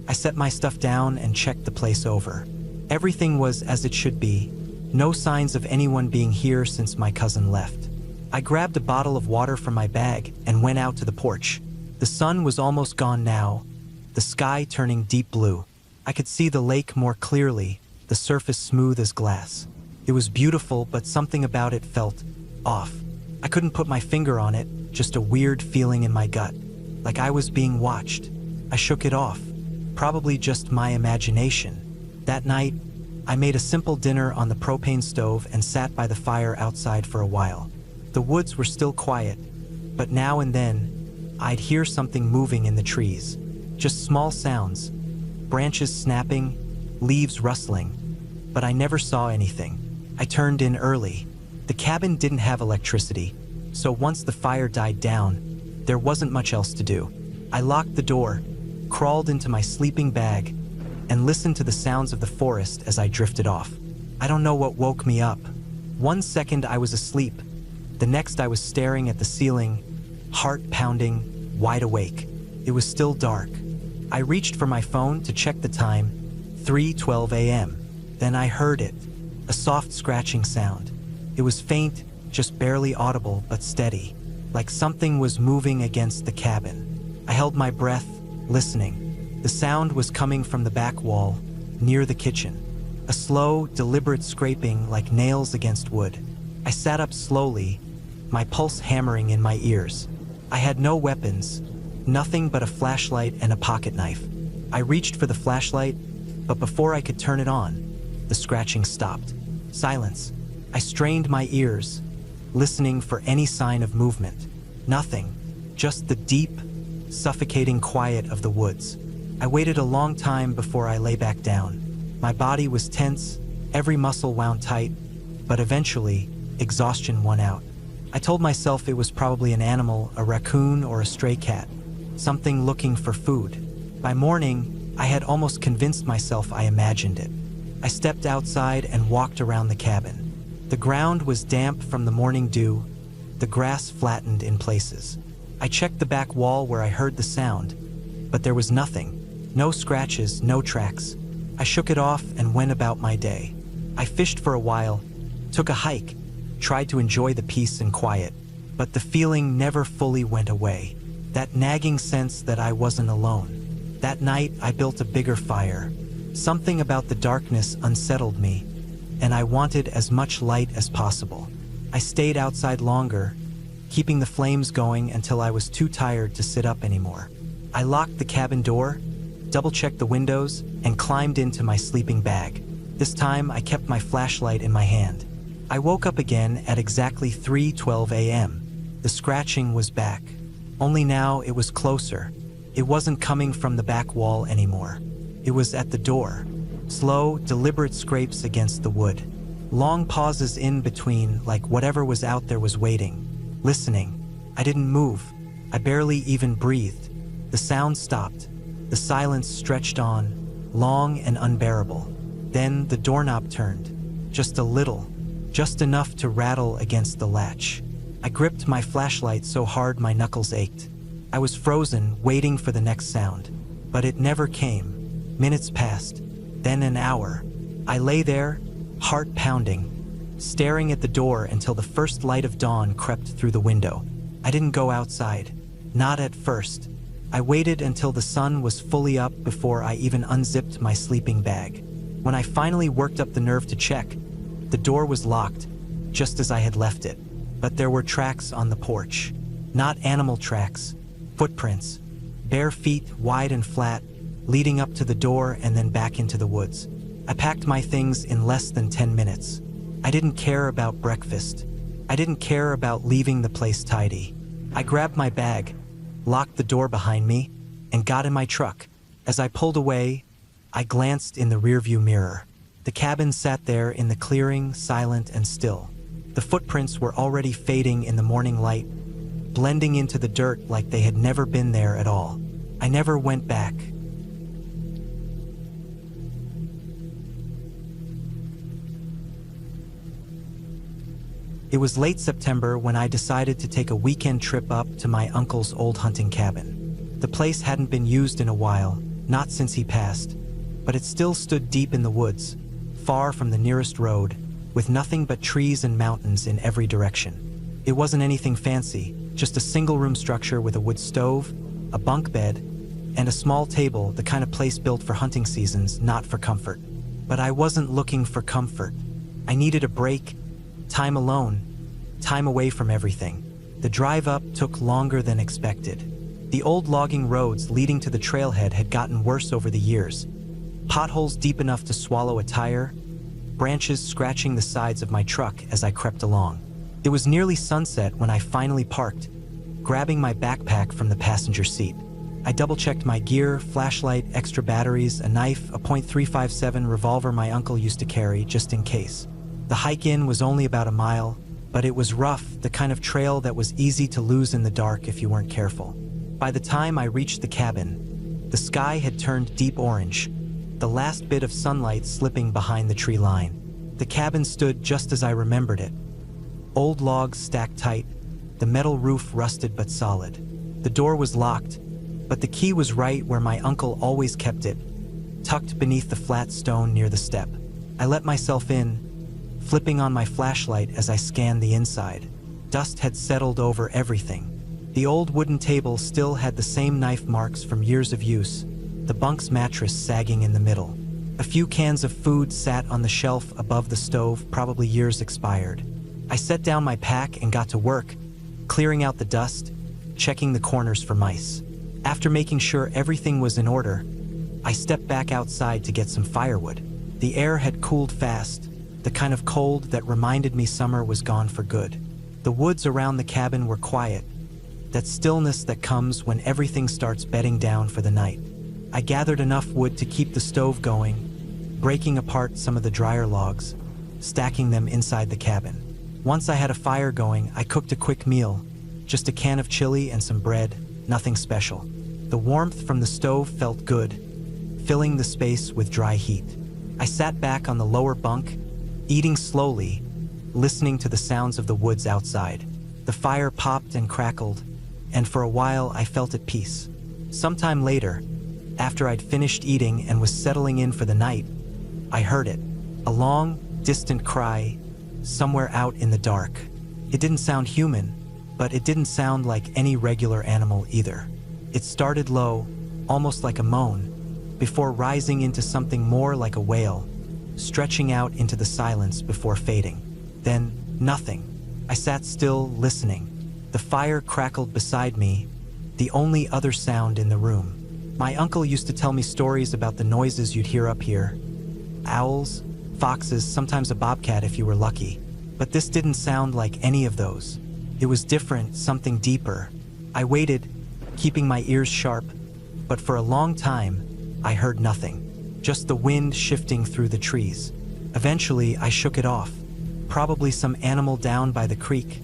I set my stuff down and checked the place over. Everything was as it should be, no signs of anyone being here since my cousin left. I grabbed a bottle of water from my bag and went out to the porch. The sun was almost gone now, the sky turning deep blue. I could see the lake more clearly, the surface smooth as glass. It was beautiful, but something about it felt off. I couldn't put my finger on it, just a weird feeling in my gut, like I was being watched. I shook it off, probably just my imagination. That night, I made a simple dinner on the propane stove and sat by the fire outside for a while. The woods were still quiet, but now and then, I'd hear something moving in the trees. Just small sounds, branches snapping, leaves rustling, but I never saw anything. I turned in early. The cabin didn't have electricity, so once the fire died down, there wasn't much else to do. I locked the door, crawled into my sleeping bag, and listened to the sounds of the forest as I drifted off. I don't know what woke me up. One second I was asleep, the next I was staring at the ceiling, heart pounding, wide awake. It was still dark. I reached for my phone to check the time, 3:12 a.m. Then I heard it, a soft scratching sound. It was faint, just barely audible but steady, like something was moving against the cabin. I held my breath, listening. The sound was coming from the back wall, near the kitchen. A slow, deliberate scraping like nails against wood. I sat up slowly, my pulse hammering in my ears. I had no weapons, nothing but a flashlight and a pocket knife. I reached for the flashlight, but before I could turn it on, the scratching stopped. Silence. I strained my ears, listening for any sign of movement. Nothing, just the deep, suffocating quiet of the woods. I waited a long time before I lay back down. My body was tense, every muscle wound tight, but eventually, exhaustion won out. I told myself it was probably an animal, a raccoon or a stray cat, something looking for food. By morning, I had almost convinced myself I imagined it. I stepped outside and walked around the cabin. The ground was damp from the morning dew, the grass flattened in places. I checked the back wall where I heard the sound, but there was nothing. No scratches, no tracks. I shook it off and went about my day. I fished for a while, took a hike, tried to enjoy the peace and quiet, but the feeling never fully went away. That nagging sense that I wasn't alone. That night, I built a bigger fire. Something about the darkness unsettled me, and I wanted as much light as possible. I stayed outside longer, keeping the flames going until I was too tired to sit up anymore. I locked the cabin door, double-checked the windows, and climbed into my sleeping bag. This time, I kept my flashlight in my hand. I woke up again at exactly 3:12 a.m. The scratching was back. Only now it was closer. It wasn't coming from the back wall anymore. It was at the door. Slow, deliberate scrapes against the wood. Long pauses in between, like whatever was out there was waiting, listening. I didn't move. I barely even breathed. The sound stopped. The silence stretched on, long and unbearable. Then the doorknob turned. Just a little. Just enough to rattle against the latch. I gripped my flashlight so hard my knuckles ached. I was frozen, waiting for the next sound. But it never came. Minutes passed, then an hour. I lay there, heart pounding, staring at the door until the first light of dawn crept through the window. I didn't go outside. Not at first. I waited until the sun was fully up before I even unzipped my sleeping bag. When I finally worked up the nerve to check, the door was locked, just as I had left it. But there were tracks on the porch. Not animal tracks, footprints. Bare feet, wide and flat, leading up to the door and then back into the woods. I packed my things in less than 10 minutes. I didn't care about breakfast. I didn't care about leaving the place tidy. I grabbed my bag, locked the door behind me, and got in my truck. As I pulled away, I glanced in the rearview mirror. The cabin sat there in the clearing, silent and still. The footprints were already fading in the morning light, blending into the dirt like they had never been there at all. I never went back. It was late September when I decided to take a weekend trip up to my uncle's old hunting cabin. The place hadn't been used in a while, not since he passed, but it still stood deep in the woods, far from the nearest road, with nothing but trees and mountains in every direction. It wasn't anything fancy, just a single-room structure with a wood stove, a bunk bed, and a small table, the kind of place built for hunting seasons, not for comfort. But I wasn't looking for comfort. I needed a break, time alone, time away from everything. The drive up took longer than expected. The old logging roads leading to the trailhead had gotten worse over the years. Potholes deep enough to swallow a tire, branches scratching the sides of my truck as I crept along. It was nearly sunset when I finally parked, grabbing my backpack from the passenger seat. I double-checked my gear, flashlight, extra batteries, a knife, a .357 revolver my uncle used to carry just in case. The hike in was only about a mile, but it was rough, the kind of trail that was easy to lose in the dark if you weren't careful. By the time I reached the cabin, the sky had turned deep orange, the last bit of sunlight slipping behind the tree line. The cabin stood just as I remembered it. Old logs stacked tight, the metal roof rusted but solid. The door was locked, but the key was right where my uncle always kept it, tucked beneath the flat stone near the step. I let myself in, flipping on my flashlight as I scanned the inside. Dust had settled over everything. The old wooden table still had the same knife marks from years of use, the bunk's mattress sagging in the middle. A few cans of food sat on the shelf above the stove, probably years expired. I set down my pack and got to work, clearing out the dust, checking the corners for mice. After making sure everything was in order, I stepped back outside to get some firewood. The air had cooled fast, the kind of cold that reminded me summer was gone for good. The woods around the cabin were quiet, that stillness that comes when everything starts bedding down for the night. I gathered enough wood to keep the stove going, breaking apart some of the drier logs, stacking them inside the cabin. Once I had a fire going, I cooked a quick meal, just a can of chili and some bread, nothing special. The warmth from the stove felt good, filling the space with dry heat. I sat back on the lower bunk, eating slowly, listening to the sounds of the woods outside. The fire popped and crackled, and for a while I felt at peace. Sometime later, after I'd finished eating and was settling in for the night, I heard it. A long, distant cry, somewhere out in the dark. It didn't sound human, but it didn't sound like any regular animal either. It started low, almost like a moan, before rising into something more like a wail, stretching out into the silence before fading. Then, nothing. I sat still, listening. The fire crackled beside me, the only other sound in the room. My uncle used to tell me stories about the noises you'd hear up here. Owls, foxes, sometimes a bobcat if you were lucky. But this didn't sound like any of those. It was different, something deeper. I waited, keeping my ears sharp, but for a long time, I heard nothing. Just the wind shifting through the trees. Eventually, I shook it off. Probably some animal down by the creek,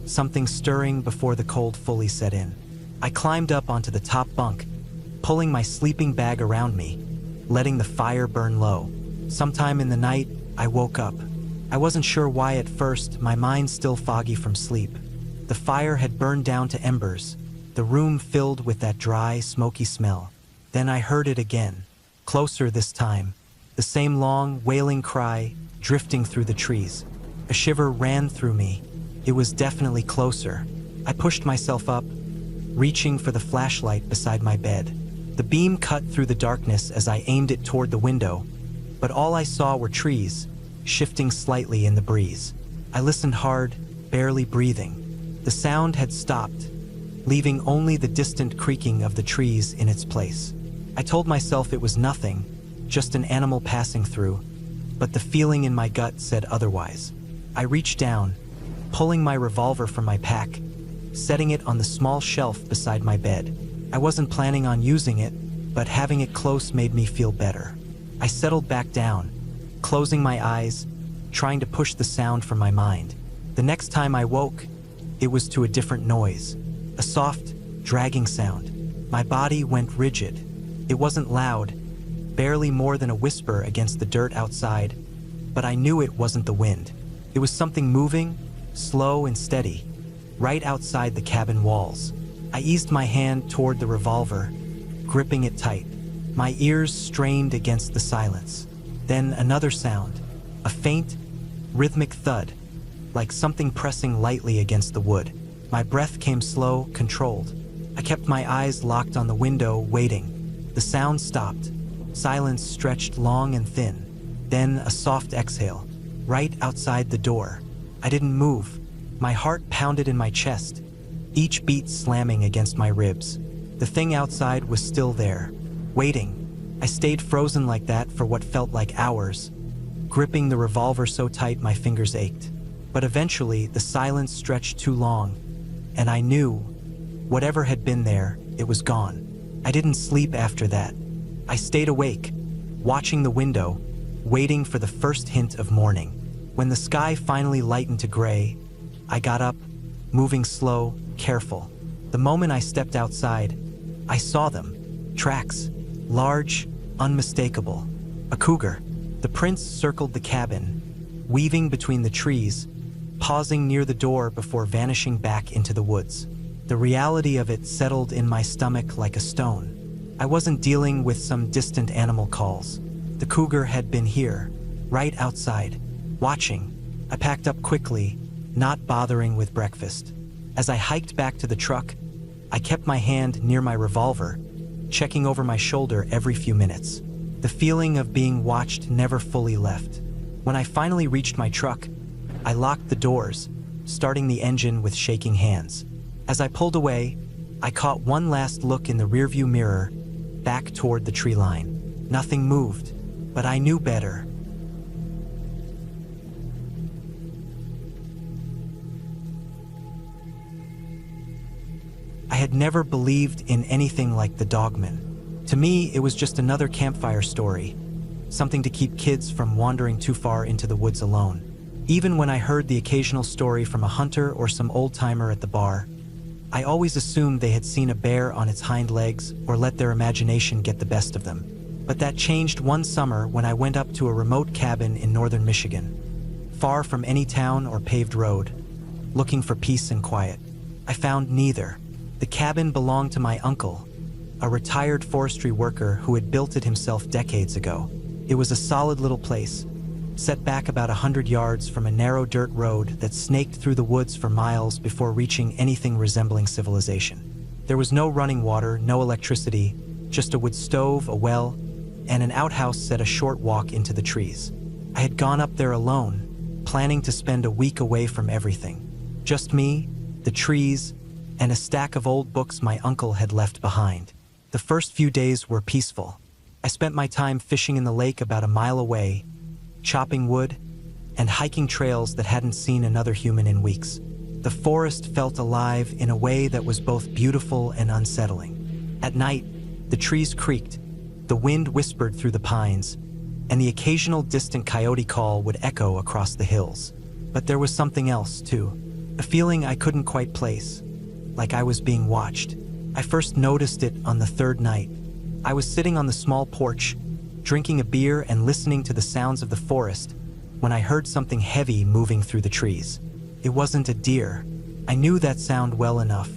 something stirring before the cold fully set in. I climbed up onto the top bunk, pulling my sleeping bag around me, letting the fire burn low. Sometime in the night, I woke up. I wasn't sure why at first, my mind still foggy from sleep. The fire had burned down to embers, the room filled with that dry, smoky smell. Then I heard it again, closer this time, the same long, wailing cry drifting through the trees. A shiver ran through me. It was definitely closer. I pushed myself up, reaching for the flashlight beside my bed. The beam cut through the darkness as I aimed it toward the window, but all I saw were trees, shifting slightly in the breeze. I listened hard, barely breathing. The sound had stopped, leaving only the distant creaking of the trees in its place. I told myself it was nothing, just an animal passing through, but the feeling in my gut said otherwise. I reached down, pulling my revolver from my pack, setting it on the small shelf beside my bed. I wasn't planning on using it, but having it close made me feel better. I settled back down, closing my eyes, trying to push the sound from my mind. The next time I woke, it was to a different noise, a soft, dragging sound. My body went rigid. It wasn't loud, barely more than a whisper against the dirt outside, but I knew it wasn't the wind. It was something moving, slow and steady, right outside the cabin walls. I eased my hand toward the revolver, gripping it tight. My ears strained against the silence. Then another sound, a faint, rhythmic thud, like something pressing lightly against the wood. My breath came slow, controlled. I kept my eyes locked on the window, waiting. The sound stopped. Silence stretched long and thin. Then a soft exhale, right outside the door. I didn't move. My heart pounded in my chest, each beat slamming against my ribs. The thing outside was still there, waiting. I stayed frozen like that for what felt like hours, gripping the revolver so tight my fingers ached. But eventually, the silence stretched too long, and I knew, whatever had been there, it was gone. I didn't sleep after that. I stayed awake, watching the window, waiting for the first hint of morning. When the sky finally lightened to gray, I got up, moving slow, careful. The moment I stepped outside, I saw them. Tracks, large, unmistakable. A cougar. The prints circled the cabin, weaving between the trees, pausing near the door before vanishing back into the woods. The reality of it settled in my stomach like a stone. I wasn't dealing with some distant animal calls. The cougar had been here, right outside, watching. I packed up quickly, not bothering with breakfast. As I hiked back to the truck, I kept my hand near my revolver, checking over my shoulder every few minutes. The feeling of being watched never fully left. When I finally reached my truck, I locked the doors, starting the engine with shaking hands. As I pulled away, I caught one last look in the rearview mirror, back toward the tree line. Nothing moved, but I knew better. I had never believed in anything like the Dogman. To me, it was just another campfire story, something to keep kids from wandering too far into the woods alone. Even when I heard the occasional story from a hunter or some old-timer at the bar, I always assumed they had seen a bear on its hind legs or let their imagination get the best of them. But that changed one summer when I went up to a remote cabin in northern Michigan, far from any town or paved road, looking for peace and quiet. I found neither. The cabin belonged to my uncle, a retired forestry worker who had built it himself decades ago. It was a solid little place, set back about 100 yards from a narrow dirt road that snaked through the woods for miles before reaching anything resembling civilization. There was no running water, no electricity, just a wood stove, a well, and an outhouse set a short walk into the trees. I had gone up there alone, planning to spend a week away from everything. Just me, the trees, and a stack of old books my uncle had left behind. The first few days were peaceful. I spent my time fishing in the lake about a mile away, chopping wood, and hiking trails that hadn't seen another human in weeks. The forest felt alive in a way that was both beautiful and unsettling. At night, the trees creaked, the wind whispered through the pines, and the occasional distant coyote call would echo across the hills. But there was something else, too. A feeling I couldn't quite place, like I was being watched. I first noticed it on the third night. I was sitting on the small porch, drinking a beer and listening to the sounds of the forest, when I heard something heavy moving through the trees. It wasn't a deer. I knew that sound well enough.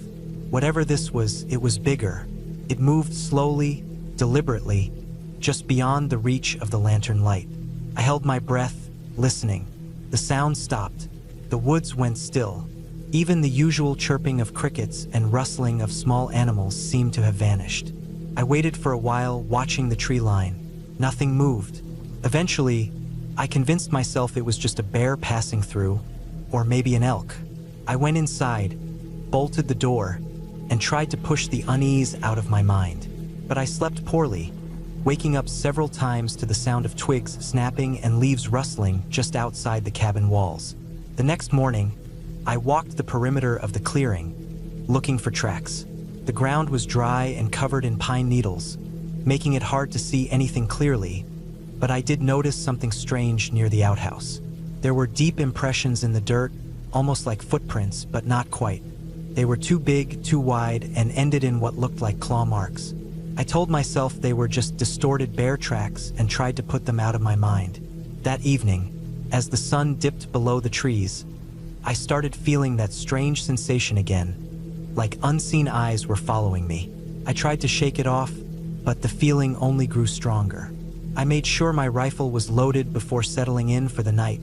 Whatever this was, it was bigger. It moved slowly, deliberately, just beyond the reach of the lantern light. I held my breath, listening. The sound stopped. The woods went still. Even the usual chirping of crickets and rustling of small animals seemed to have vanished. I waited for a while, watching the tree line. Nothing moved. Eventually, I convinced myself it was just a bear passing through, or maybe an elk. I went inside, bolted the door, and tried to push the unease out of my mind. But I slept poorly, waking up several times to the sound of twigs snapping and leaves rustling just outside the cabin walls. The next morning, I walked the perimeter of the clearing, looking for tracks. The ground was dry and covered in pine needles, making it hard to see anything clearly, but I did notice something strange near the outhouse. There were deep impressions in the dirt, almost like footprints, but not quite. They were too big, too wide, and ended in what looked like claw marks. I told myself they were just distorted bear tracks and tried to put them out of my mind. That evening, as the sun dipped below the trees, I started feeling that strange sensation again, like unseen eyes were following me. I tried to shake it off, but the feeling only grew stronger. I made sure my rifle was loaded before settling in for the night,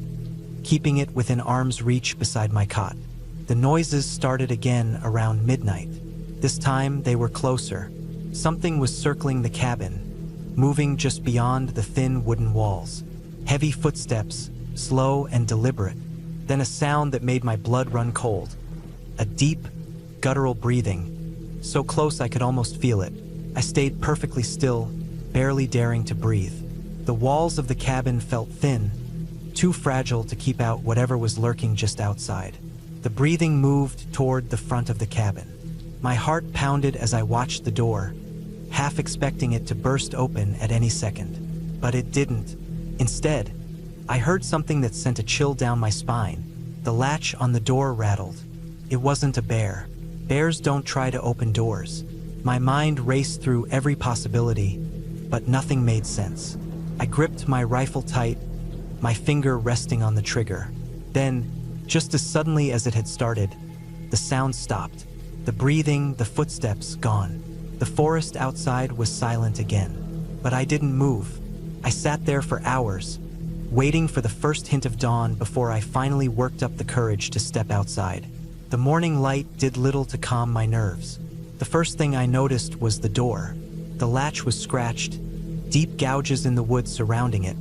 keeping it within arm's reach beside my cot. The noises started again around midnight. This time they were closer. Something was circling the cabin, moving just beyond the thin wooden walls. Heavy footsteps, slow and deliberate. Then a sound that made my blood run cold. A deep, guttural breathing, so close I could almost feel it. I stayed perfectly still, barely daring to breathe. The walls of the cabin felt thin, too fragile to keep out whatever was lurking just outside. The breathing moved toward the front of the cabin. My heart pounded as I watched the door, half expecting it to burst open at any second. But it didn't. Instead, I heard something that sent a chill down my spine. The latch on the door rattled. It wasn't a bear. Bears don't try to open doors. My mind raced through every possibility, but nothing made sense. I gripped my rifle tight, my finger resting on the trigger. Then, just as suddenly as it had started, the sound stopped. The breathing, the footsteps, gone. The forest outside was silent again. But I didn't move. I sat there for hours, waiting for the first hint of dawn before I finally worked up the courage to step outside. The morning light did little to calm my nerves. The first thing I noticed was the door. The latch was scratched, deep gouges in the wood surrounding it,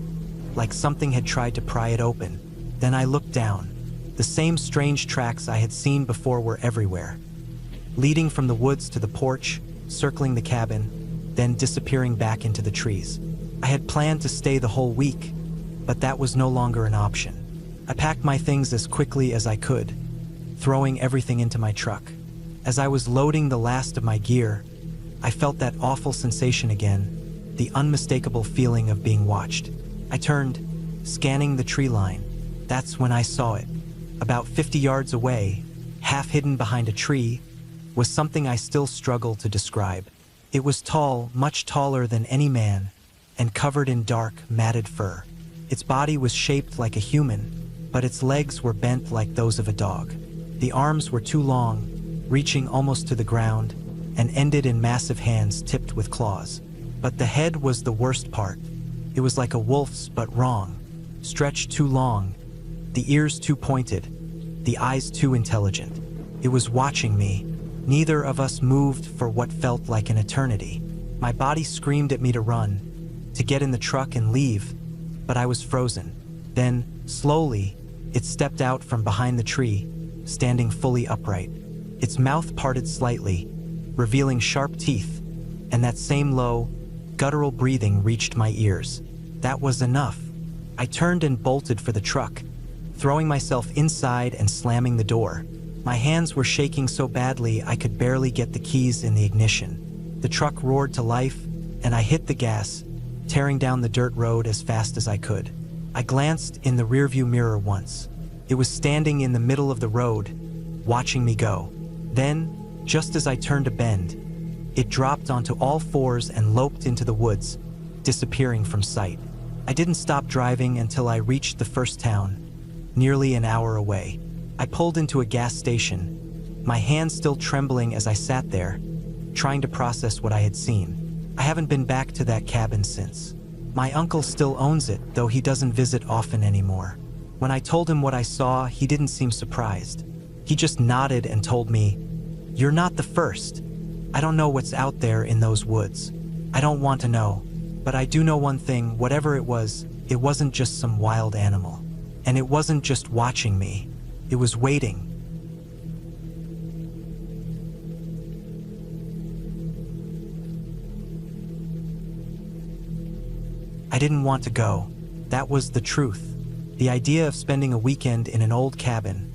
like something had tried to pry it open. Then I looked down. The same strange tracks I had seen before were everywhere, leading from the woods to the porch, circling the cabin, then disappearing back into the trees. I had planned to stay the whole week, but that was no longer an option. I packed my things as quickly as I could, throwing everything into my truck. As I was loading the last of my gear, I felt that awful sensation again, the unmistakable feeling of being watched. I turned, scanning the tree line. That's when I saw it. About 50 yards away, half hidden behind a tree, was something I still struggle to describe. It was tall, much taller than any man, and covered in dark, matted fur. Its body was shaped like a human, but its legs were bent like those of a dog. The arms were too long, reaching almost to the ground, and ended in massive hands tipped with claws. But the head was the worst part. It was like a wolf's, but wrong. Stretched too long, the ears too pointed, the eyes too intelligent. It was watching me. Neither of us moved for what felt like an eternity. My body screamed at me to run, to get in the truck and leave, but I was frozen. Then, slowly, it stepped out from behind the tree, standing fully upright. Its mouth parted slightly, revealing sharp teeth, and that same low, guttural breathing reached my ears. That was enough. I turned and bolted for the truck, throwing myself inside and slamming the door. My hands were shaking so badly I could barely get the keys in the ignition. The truck roared to life, and I hit the gas, tearing down the dirt road as fast as I could. I glanced in the rearview mirror once. It was standing in the middle of the road, watching me go. Then, just as I turned a bend, it dropped onto all fours and loped into the woods, disappearing from sight. I didn't stop driving until I reached the first town, nearly an hour away. I pulled into a gas station, my hands still trembling as I sat there, trying to process what I had seen. I haven't been back to that cabin since. My uncle still owns it, though he doesn't visit often anymore. When I told him what I saw, he didn't seem surprised. He just nodded and told me, "You're not the first. I don't know what's out there in those woods. I don't want to know. But I do know one thing, whatever it wasn't just some wild animal. And it wasn't just watching me. It was waiting." I didn't want to go. That was the truth. The idea of spending a weekend in an old cabin,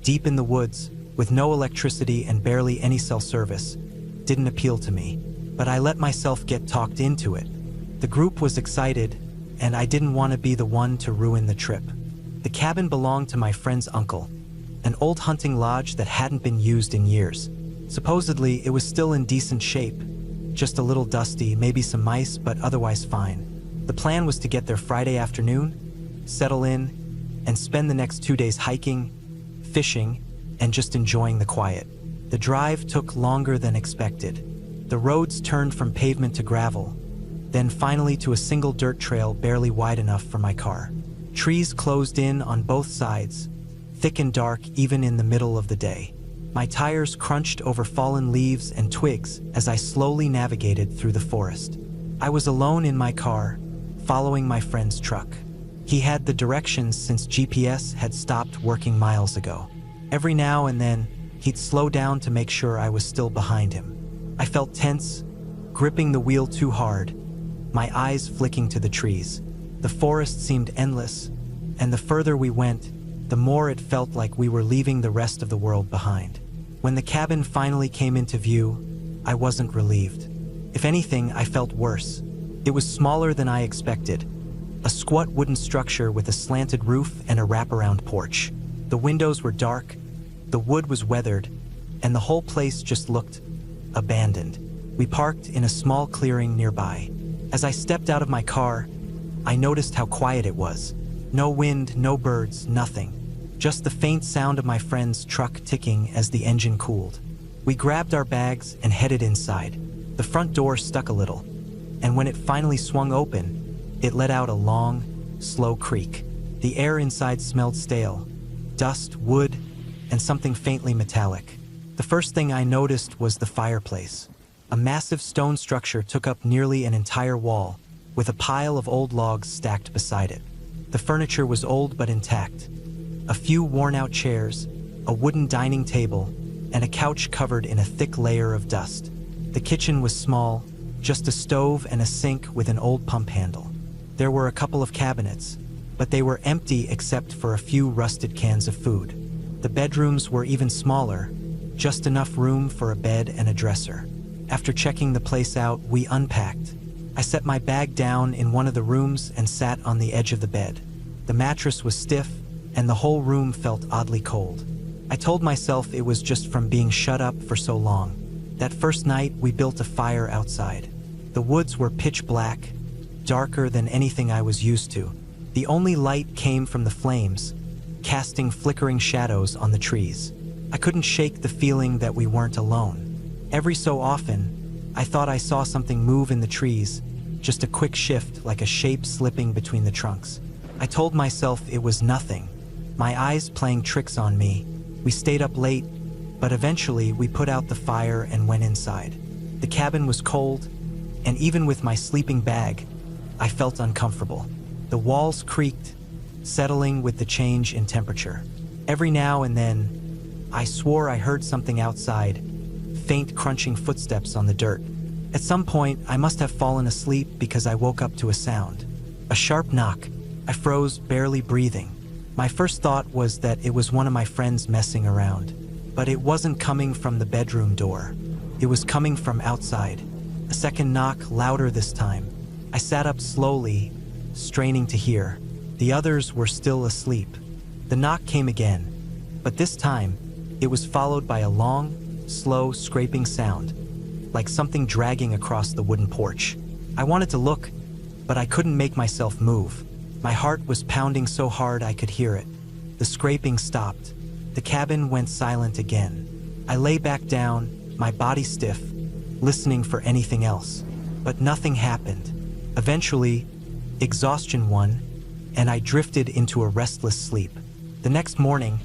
deep in the woods, with no electricity and barely any cell service, didn't appeal to me. But I let myself get talked into it. The group was excited, and I didn't want to be the one to ruin the trip. The cabin belonged to my friend's uncle, an old hunting lodge that hadn't been used in years. Supposedly, it was still in decent shape, just a little dusty, maybe some mice, but otherwise fine. The plan was to get there Friday afternoon, settle in, and spend the next 2 days hiking, fishing, and just enjoying the quiet. The drive took longer than expected. The roads turned from pavement to gravel, then finally to a single dirt trail barely wide enough for my car. Trees closed in on both sides, thick and dark even in the middle of the day. My tires crunched over fallen leaves and twigs as I slowly navigated through the forest. I was alone in my car, following my friend's truck. He had the directions since GPS had stopped working miles ago. Every now and then, he'd slow down to make sure I was still behind him. I felt tense, gripping the wheel too hard, my eyes flicking to the trees. The forest seemed endless, and the further we went, the more it felt like we were leaving the rest of the world behind. When the cabin finally came into view, I wasn't relieved. If anything, I felt worse. It was smaller than I expected. A squat wooden structure with a slanted roof and a wraparound porch. The windows were dark, the wood was weathered, and the whole place just looked abandoned. We parked in a small clearing nearby. As I stepped out of my car, I noticed how quiet it was. No wind, no birds, nothing. Just the faint sound of my friend's truck ticking as the engine cooled. We grabbed our bags and headed inside. The front door stuck a little, and when it finally swung open, it let out a long, slow creak. The air inside smelled stale, dust, wood, and something faintly metallic. The first thing I noticed was the fireplace. A massive stone structure took up nearly an entire wall, with a pile of old logs stacked beside it. The furniture was old but intact. A few worn-out chairs, a wooden dining table, and a couch covered in a thick layer of dust. The kitchen was small, just a stove and a sink with an old pump handle. There were a couple of cabinets, but they were empty except for a few rusted cans of food. The bedrooms were even smaller, just enough room for a bed and a dresser. After checking the place out, we unpacked. I set my bag down in one of the rooms and sat on the edge of the bed. The mattress was stiff, and the whole room felt oddly cold. I told myself it was just from being shut up for so long. That first night, we built a fire outside. The woods were pitch black, darker than anything I was used to. The only light came from the flames, casting flickering shadows on the trees. I couldn't shake the feeling that we weren't alone. Every so often, I thought I saw something move in the trees, just a quick shift like a shape slipping between the trunks. I told myself it was nothing, my eyes playing tricks on me. We stayed up late, but eventually we put out the fire and went inside. The cabin was cold, and even with my sleeping bag, I felt uncomfortable. The walls creaked, settling with the change in temperature. Every now and then, I swore I heard something outside, faint crunching footsteps on the dirt. At some point, I must have fallen asleep because I woke up to a sound. A sharp knock. I froze, barely breathing. My first thought was that it was one of my friends messing around, but it wasn't coming from the bedroom door. It was coming from outside. A second knock, louder this time. I sat up slowly, straining to hear. The others were still asleep. The knock came again, but this time, it was followed by a long, slow scraping sound, like something dragging across the wooden porch. I wanted to look, but I couldn't make myself move. My heart was pounding so hard I could hear it. The scraping stopped. The cabin went silent again. I lay back down, my body stiff, listening for anything else. But nothing happened. Eventually, exhaustion won, and I drifted into a restless sleep. The next morning,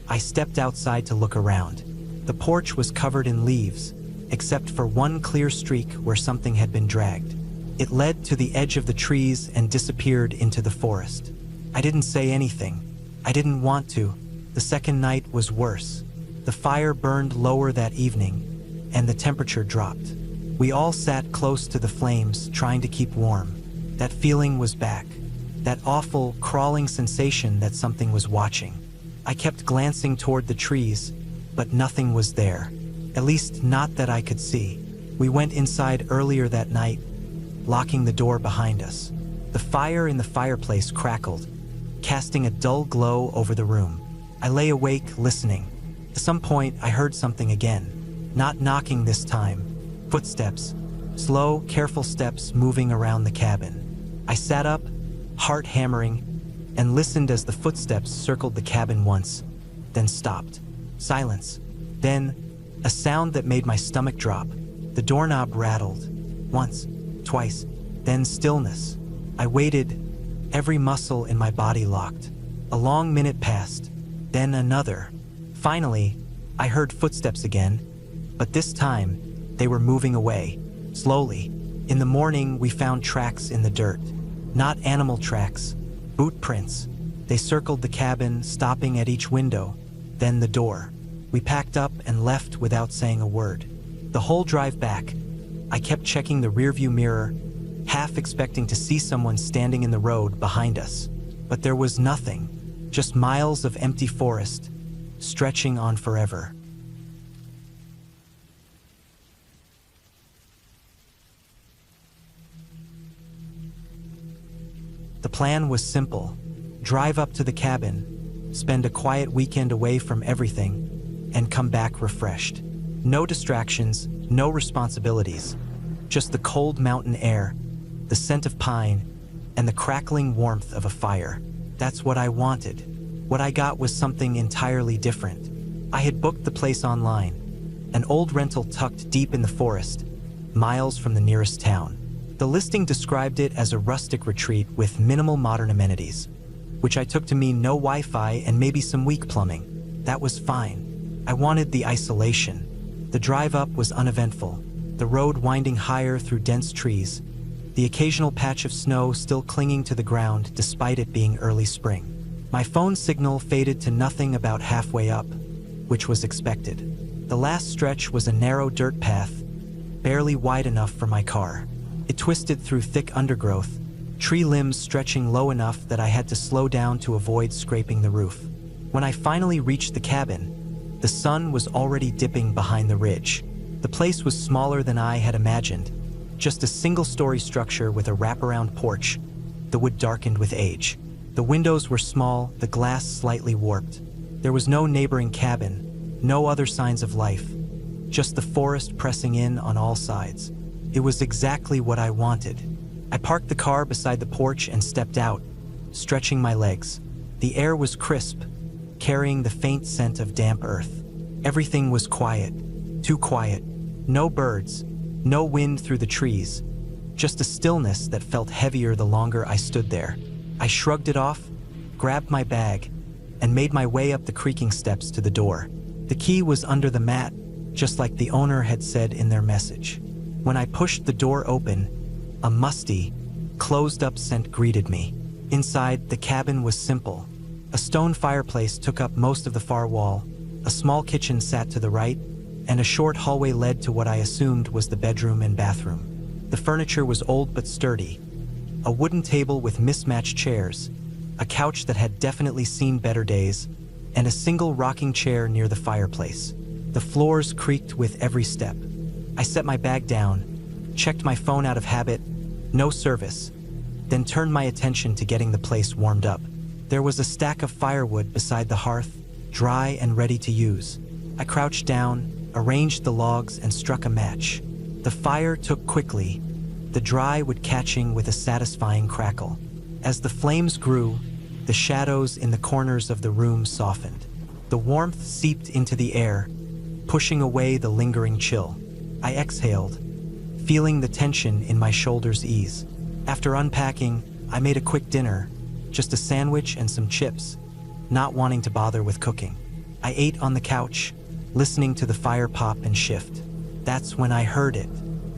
I stepped outside to look around. The porch was covered in leaves, except for one clear streak where something had been dragged. It led to the edge of the trees and disappeared into the forest. I didn't say anything. I didn't want to. The second night was worse. The fire burned lower that evening, and the temperature dropped. We all sat close to the flames, trying to keep warm. That feeling was back. That awful, crawling sensation that something was watching. I kept glancing toward the trees, but nothing was there. At least not that I could see. We went inside earlier that night, locking the door behind us. The fire in the fireplace crackled, casting a dull glow over the room. I lay awake, listening. At some point, I heard something again. Not knocking this time. Footsteps. Slow, careful steps moving around the cabin. I sat up, heart hammering, and listened as the footsteps circled the cabin once, then stopped. Silence. Then, a sound that made my stomach drop. The doorknob rattled. Once. Twice, then stillness. I waited, every muscle in my body locked. A long minute passed, then another. Finally, I heard footsteps again, but this time, they were moving away, slowly. In the morning, we found tracks in the dirt. Not animal tracks, boot prints. They circled the cabin, stopping at each window, then the door. We packed up and left without saying a word. The whole drive back, I kept checking the rearview mirror, half expecting to see someone standing in the road behind us. But there was nothing, just miles of empty forest, stretching on forever. The plan was simple. Drive up to the cabin, spend a quiet weekend away from everything, and come back refreshed. No distractions, no responsibilities, just the cold mountain air, the scent of pine, and the crackling warmth of a fire. That's what I wanted. What I got was something entirely different. I had booked the place online, an old rental tucked deep in the forest, miles from the nearest town. The listing described it as a rustic retreat with minimal modern amenities, which I took to mean no Wi-Fi and maybe some weak plumbing. That was fine. I wanted the isolation. The drive up was uneventful, the road winding higher through dense trees, the occasional patch of snow still clinging to the ground despite it being early spring. My phone signal faded to nothing about halfway up, which was expected. The last stretch was a narrow dirt path, barely wide enough for my car. It twisted through thick undergrowth, tree limbs stretching low enough that I had to slow down to avoid scraping the roof. When I finally reached the cabin, the sun was already dipping behind the ridge. The place was smaller than I had imagined, just a single-story structure with a wraparound porch, the wood darkened with age. The windows were small, the glass slightly warped. There was no neighboring cabin, no other signs of life, just the forest pressing in on all sides. It was exactly what I wanted. I parked the car beside the porch and stepped out, stretching my legs. The air was crisp, carrying the faint scent of damp earth. Everything was quiet, too quiet. No birds, no wind through the trees, just a stillness that felt heavier the longer I stood there. I shrugged it off, grabbed my bag, and made my way up the creaking steps to the door. The key was under the mat, just like the owner had said in their message. When I pushed the door open, a musty, closed-up scent greeted me. Inside, the cabin was simple. A stone fireplace took up most of the far wall, a small kitchen sat to the right, and a short hallway led to what I assumed was the bedroom and bathroom. The furniture was old but sturdy. A wooden table with mismatched chairs, a couch that had definitely seen better days, and a single rocking chair near the fireplace. The floors creaked with every step. I set my bag down, checked my phone out of habit, no service, then turned my attention to getting the place warmed up. There was a stack of firewood beside the hearth, dry and ready to use. I crouched down, arranged the logs, and struck a match. The fire took quickly, the dry wood catching with a satisfying crackle. As the flames grew, the shadows in the corners of the room softened. The warmth seeped into the air, pushing away the lingering chill. I exhaled, feeling the tension in my shoulders ease. After unpacking, I made a quick dinner, just a sandwich and some chips, not wanting to bother with cooking. I ate on the couch, listening to the fire pop and shift. That's when I heard it.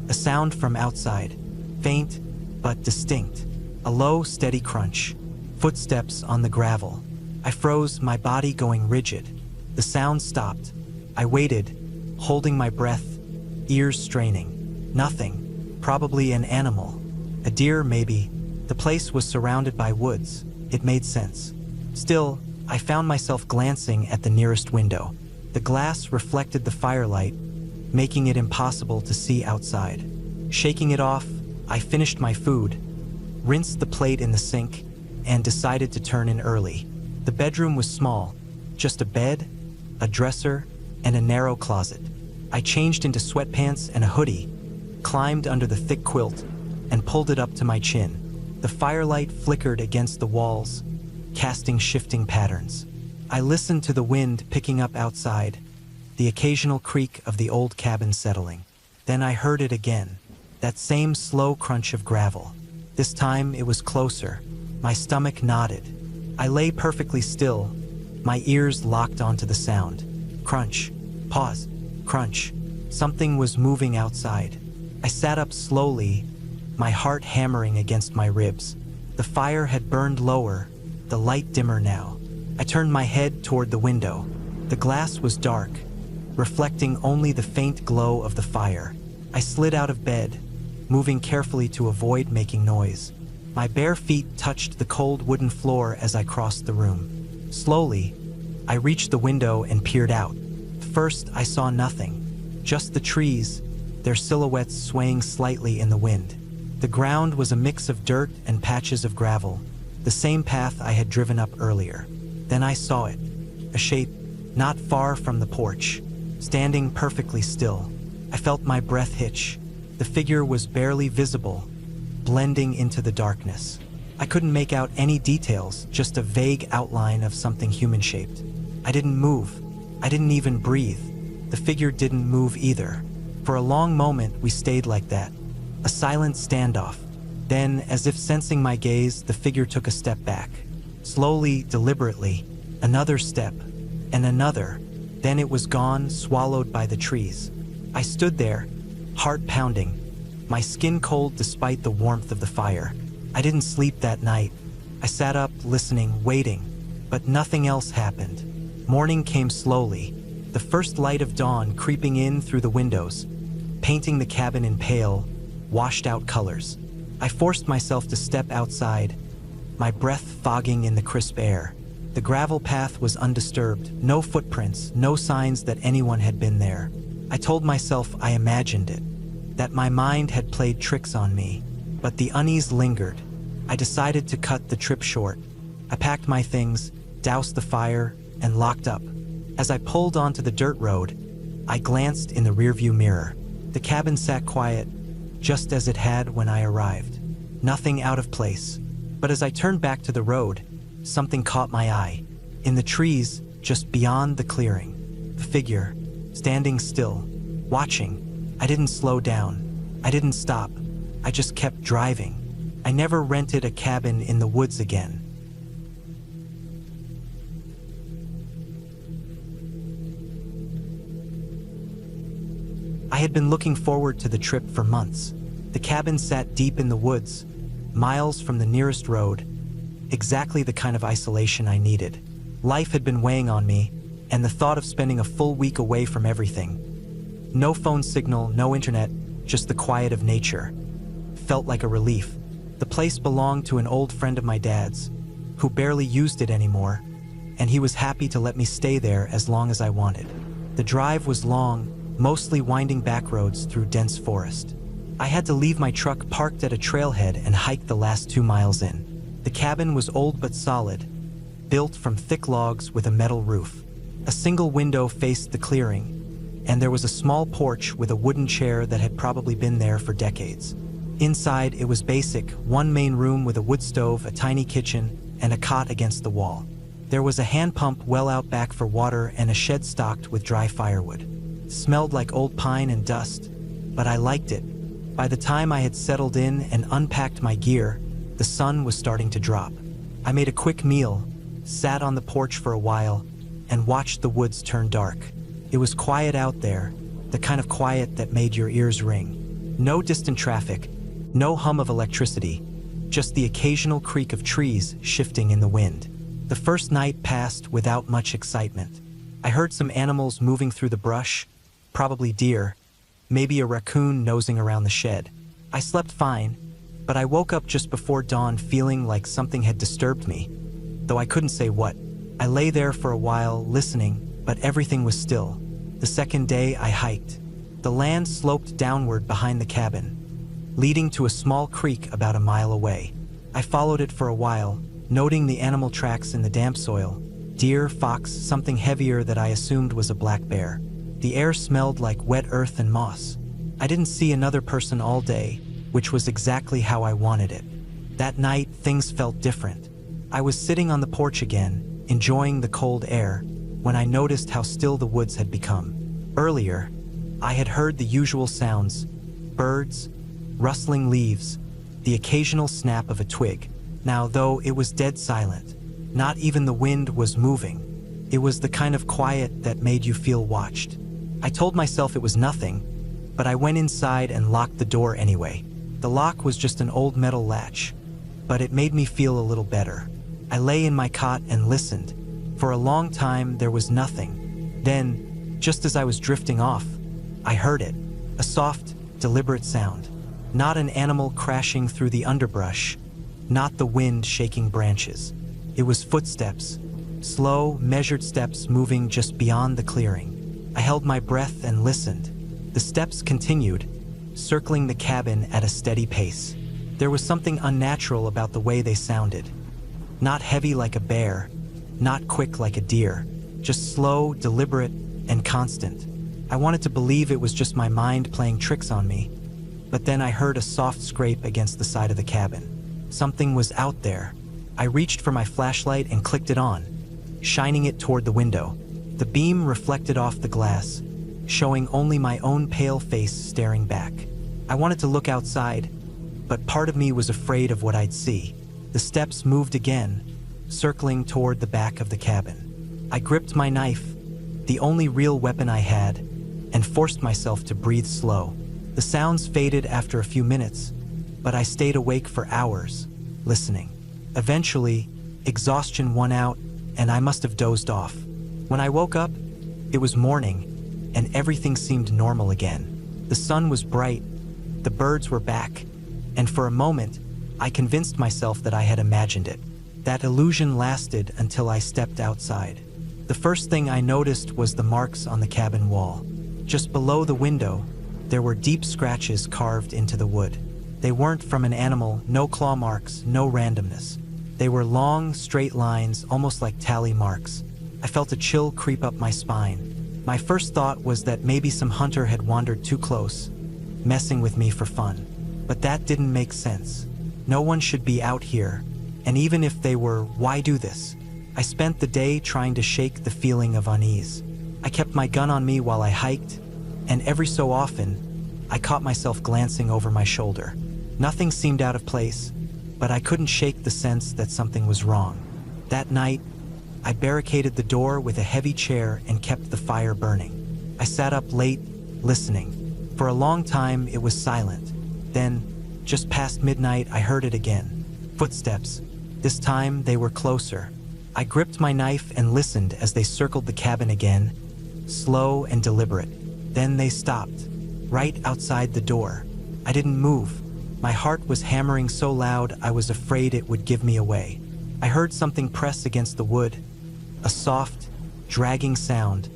A sound from outside, faint but distinct. A low, steady crunch. Footsteps on the gravel. I froze, my body going rigid. The sound stopped. I waited, holding my breath, ears straining. Nothing. Probably an animal. A deer, maybe. The place was surrounded by woods. It made sense. Still, I found myself glancing at the nearest window. The glass reflected the firelight, making it impossible to see outside. Shaking it off, I finished my food, rinsed the plate in the sink, and decided to turn in early. The bedroom was small, just a bed, a dresser, and a narrow closet. I changed into sweatpants and a hoodie, climbed under the thick quilt, and pulled it up to my chin. The firelight flickered against the walls, casting shifting patterns. I listened to the wind picking up outside, the occasional creak of the old cabin settling. Then I heard it again, that same slow crunch of gravel. This time it was closer. My stomach nodded. I lay perfectly still, my ears locked onto the sound. Crunch, pause, crunch. Something was moving outside. I sat up slowly, my heart hammering against my ribs. The fire had burned lower, the light dimmer now. I turned my head toward the window. The glass was dark, reflecting only the faint glow of the fire. I slid out of bed, moving carefully to avoid making noise. My bare feet touched the cold wooden floor as I crossed the room. Slowly, I reached the window and peered out. First, I saw nothing, just the trees, their silhouettes swaying slightly in the wind. The ground was a mix of dirt and patches of gravel, the same path I had driven up earlier. Then I saw it, a shape not far from the porch, standing perfectly still. I felt my breath hitch. The figure was barely visible, blending into the darkness. I couldn't make out any details, just a vague outline of something human-shaped. I didn't move. I didn't even breathe. The figure didn't move either. For a long moment, we stayed like that, a silent standoff. Then, as if sensing my gaze, the figure took a step back. Slowly, deliberately, another step, and another. Then it was gone, swallowed by the trees. I stood there, heart pounding, my skin cold despite the warmth of the fire. I didn't sleep that night. I sat up, listening, waiting, but nothing else happened. Morning came slowly, the first light of dawn creeping in through the windows, painting the cabin in pale, washed-out colors. I forced myself to step outside, my breath fogging in the crisp air. The gravel path was undisturbed, no footprints, no signs that anyone had been there. I told myself I imagined it, that my mind had played tricks on me, but the unease lingered. I decided to cut the trip short. I packed my things, doused the fire, and locked up. As I pulled onto the dirt road, I glanced in the rearview mirror. The cabin sat quiet, just as it had when I arrived. Nothing out of place. But as I turned back to the road, something caught my eye. In the trees, just beyond the clearing, the figure, standing still, watching. I didn't slow down. I didn't stop. I just kept driving. I never rented a cabin in the woods again. I had been looking forward to the trip for months. The cabin sat deep in the woods, miles from the nearest road, exactly the kind of isolation I needed. Life had been weighing on me, and the thought of spending a full week away from everything, no phone signal, no internet, just the quiet of nature, felt like a relief. The place belonged to an old friend of my dad's, who barely used it anymore, and he was happy to let me stay there as long as I wanted. The drive was long, mostly winding back roads through dense forest. I had to leave my truck parked at a trailhead and hike the last 2 miles in. The cabin was old but solid, built from thick logs with a metal roof. A single window faced the clearing, and there was a small porch with a wooden chair that had probably been there for decades. Inside, it was basic, one main room with a wood stove, a tiny kitchen, and a cot against the wall. There was a hand pump well out back for water and a shed stocked with dry firewood. It smelled like old pine and dust, but I liked it. By the time I had settled in and unpacked my gear, the sun was starting to drop. I made a quick meal, sat on the porch for a while, and watched the woods turn dark. It was quiet out there, the kind of quiet that made your ears ring. No distant traffic, no hum of electricity, just the occasional creak of trees shifting in the wind. The first night passed without much excitement. I heard some animals moving through the brush, probably deer, maybe a raccoon nosing around the shed. I slept fine, but I woke up just before dawn feeling like something had disturbed me, though I couldn't say what. I lay there for a while, listening, but everything was still. The second day I hiked. The land sloped downward behind the cabin, leading to a small creek about a mile away. I followed it for a while, noting the animal tracks in the damp soil. Deer, fox, something heavier that I assumed was a black bear. The air smelled like wet earth and moss. I didn't see another person all day, which was exactly how I wanted it. That night, things felt different. I was sitting on the porch again, enjoying the cold air, when I noticed how still the woods had become. Earlier, I had heard the usual sounds: birds, rustling leaves, the occasional snap of a twig. Now, though, it was dead silent. Not even the wind was moving. It was the kind of quiet that made you feel watched. I told myself it was nothing, but I went inside and locked the door anyway. The lock was just an old metal latch, but it made me feel a little better. I lay in my cot and listened. For a long time, there was nothing. Then, just as I was drifting off, I heard it. A soft, deliberate sound. Not an animal crashing through the underbrush, not the wind shaking branches. It was footsteps, slow, measured steps moving just beyond the clearing. I held my breath and listened. The steps continued, circling the cabin at a steady pace. There was something unnatural about the way they sounded. Not heavy like a bear, not quick like a deer, just slow, deliberate, and constant. I wanted to believe it was just my mind playing tricks on me, but then I heard a soft scrape against the side of the cabin. Something was out there. I reached for my flashlight and clicked it on, shining it toward the window. The beam reflected off the glass, showing only my own pale face staring back. I wanted to look outside, but part of me was afraid of what I'd see. The steps moved again, circling toward the back of the cabin. I gripped my knife, the only real weapon I had, and forced myself to breathe slow. The sounds faded after a few minutes, but I stayed awake for hours, listening. Eventually, exhaustion won out, and I must have dozed off. When I woke up, it was morning, and everything seemed normal again. The sun was bright, the birds were back, and for a moment, I convinced myself that I had imagined it. That illusion lasted until I stepped outside. The first thing I noticed was the marks on the cabin wall. Just below the window, there were deep scratches carved into the wood. They weren't from an animal, no claw marks, no randomness. They were long, straight lines, almost like tally marks. I felt a chill creep up my spine. My first thought was that maybe some hunter had wandered too close, messing with me for fun. But that didn't make sense. No one should be out here, and even if they were, why do this? I spent the day trying to shake the feeling of unease. I kept my gun on me while I hiked, and every so often, I caught myself glancing over my shoulder. Nothing seemed out of place, but I couldn't shake the sense that something was wrong. That night, I barricaded the door with a heavy chair and kept the fire burning. I sat up late, listening. For a long time, it was silent. Then, just past midnight, I heard it again. Footsteps. This time, they were closer. I gripped my knife and listened as they circled the cabin again, slow and deliberate. Then they stopped, right outside the door. I didn't move. My heart was hammering so loud I was afraid it would give me away. I heard something press against the wood, a soft, dragging sound,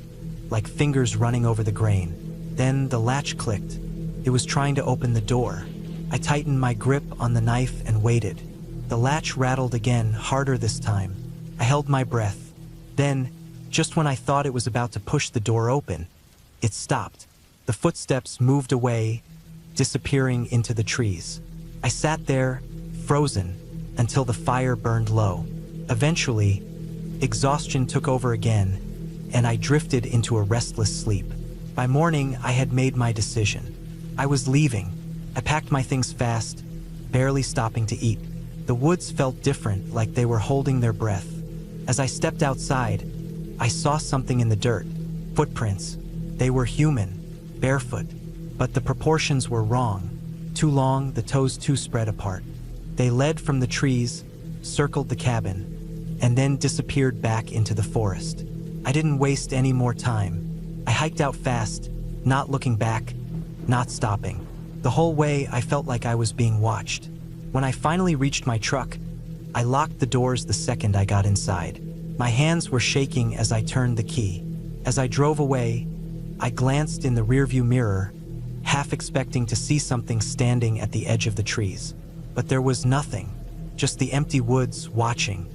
like fingers running over the grain. Then the latch clicked. It was trying to open the door. I tightened my grip on the knife and waited. The latch rattled again, harder this time. I held my breath. Then, just when I thought it was about to push the door open, it stopped. The footsteps moved away, disappearing into the trees. I sat there, frozen, until the fire burned low. Eventually, exhaustion took over again, and I drifted into a restless sleep. By morning, I had made my decision. I was leaving. I packed my things fast, barely stopping to eat. The woods felt different, like they were holding their breath. As I stepped outside, I saw something in the dirt. Footprints. They were human, barefoot, but the proportions were wrong. Too long, the toes too spread apart. They led from the trees, circled the cabin, and then disappeared back into the forest. I didn't waste any more time. I hiked out fast, not looking back, not stopping. The whole way, I felt like I was being watched. When I finally reached my truck, I locked the doors the second I got inside. My hands were shaking as I turned the key. As I drove away, I glanced in the rearview mirror, half expecting to see something standing at the edge of the trees. But there was nothing, just the empty woods watching.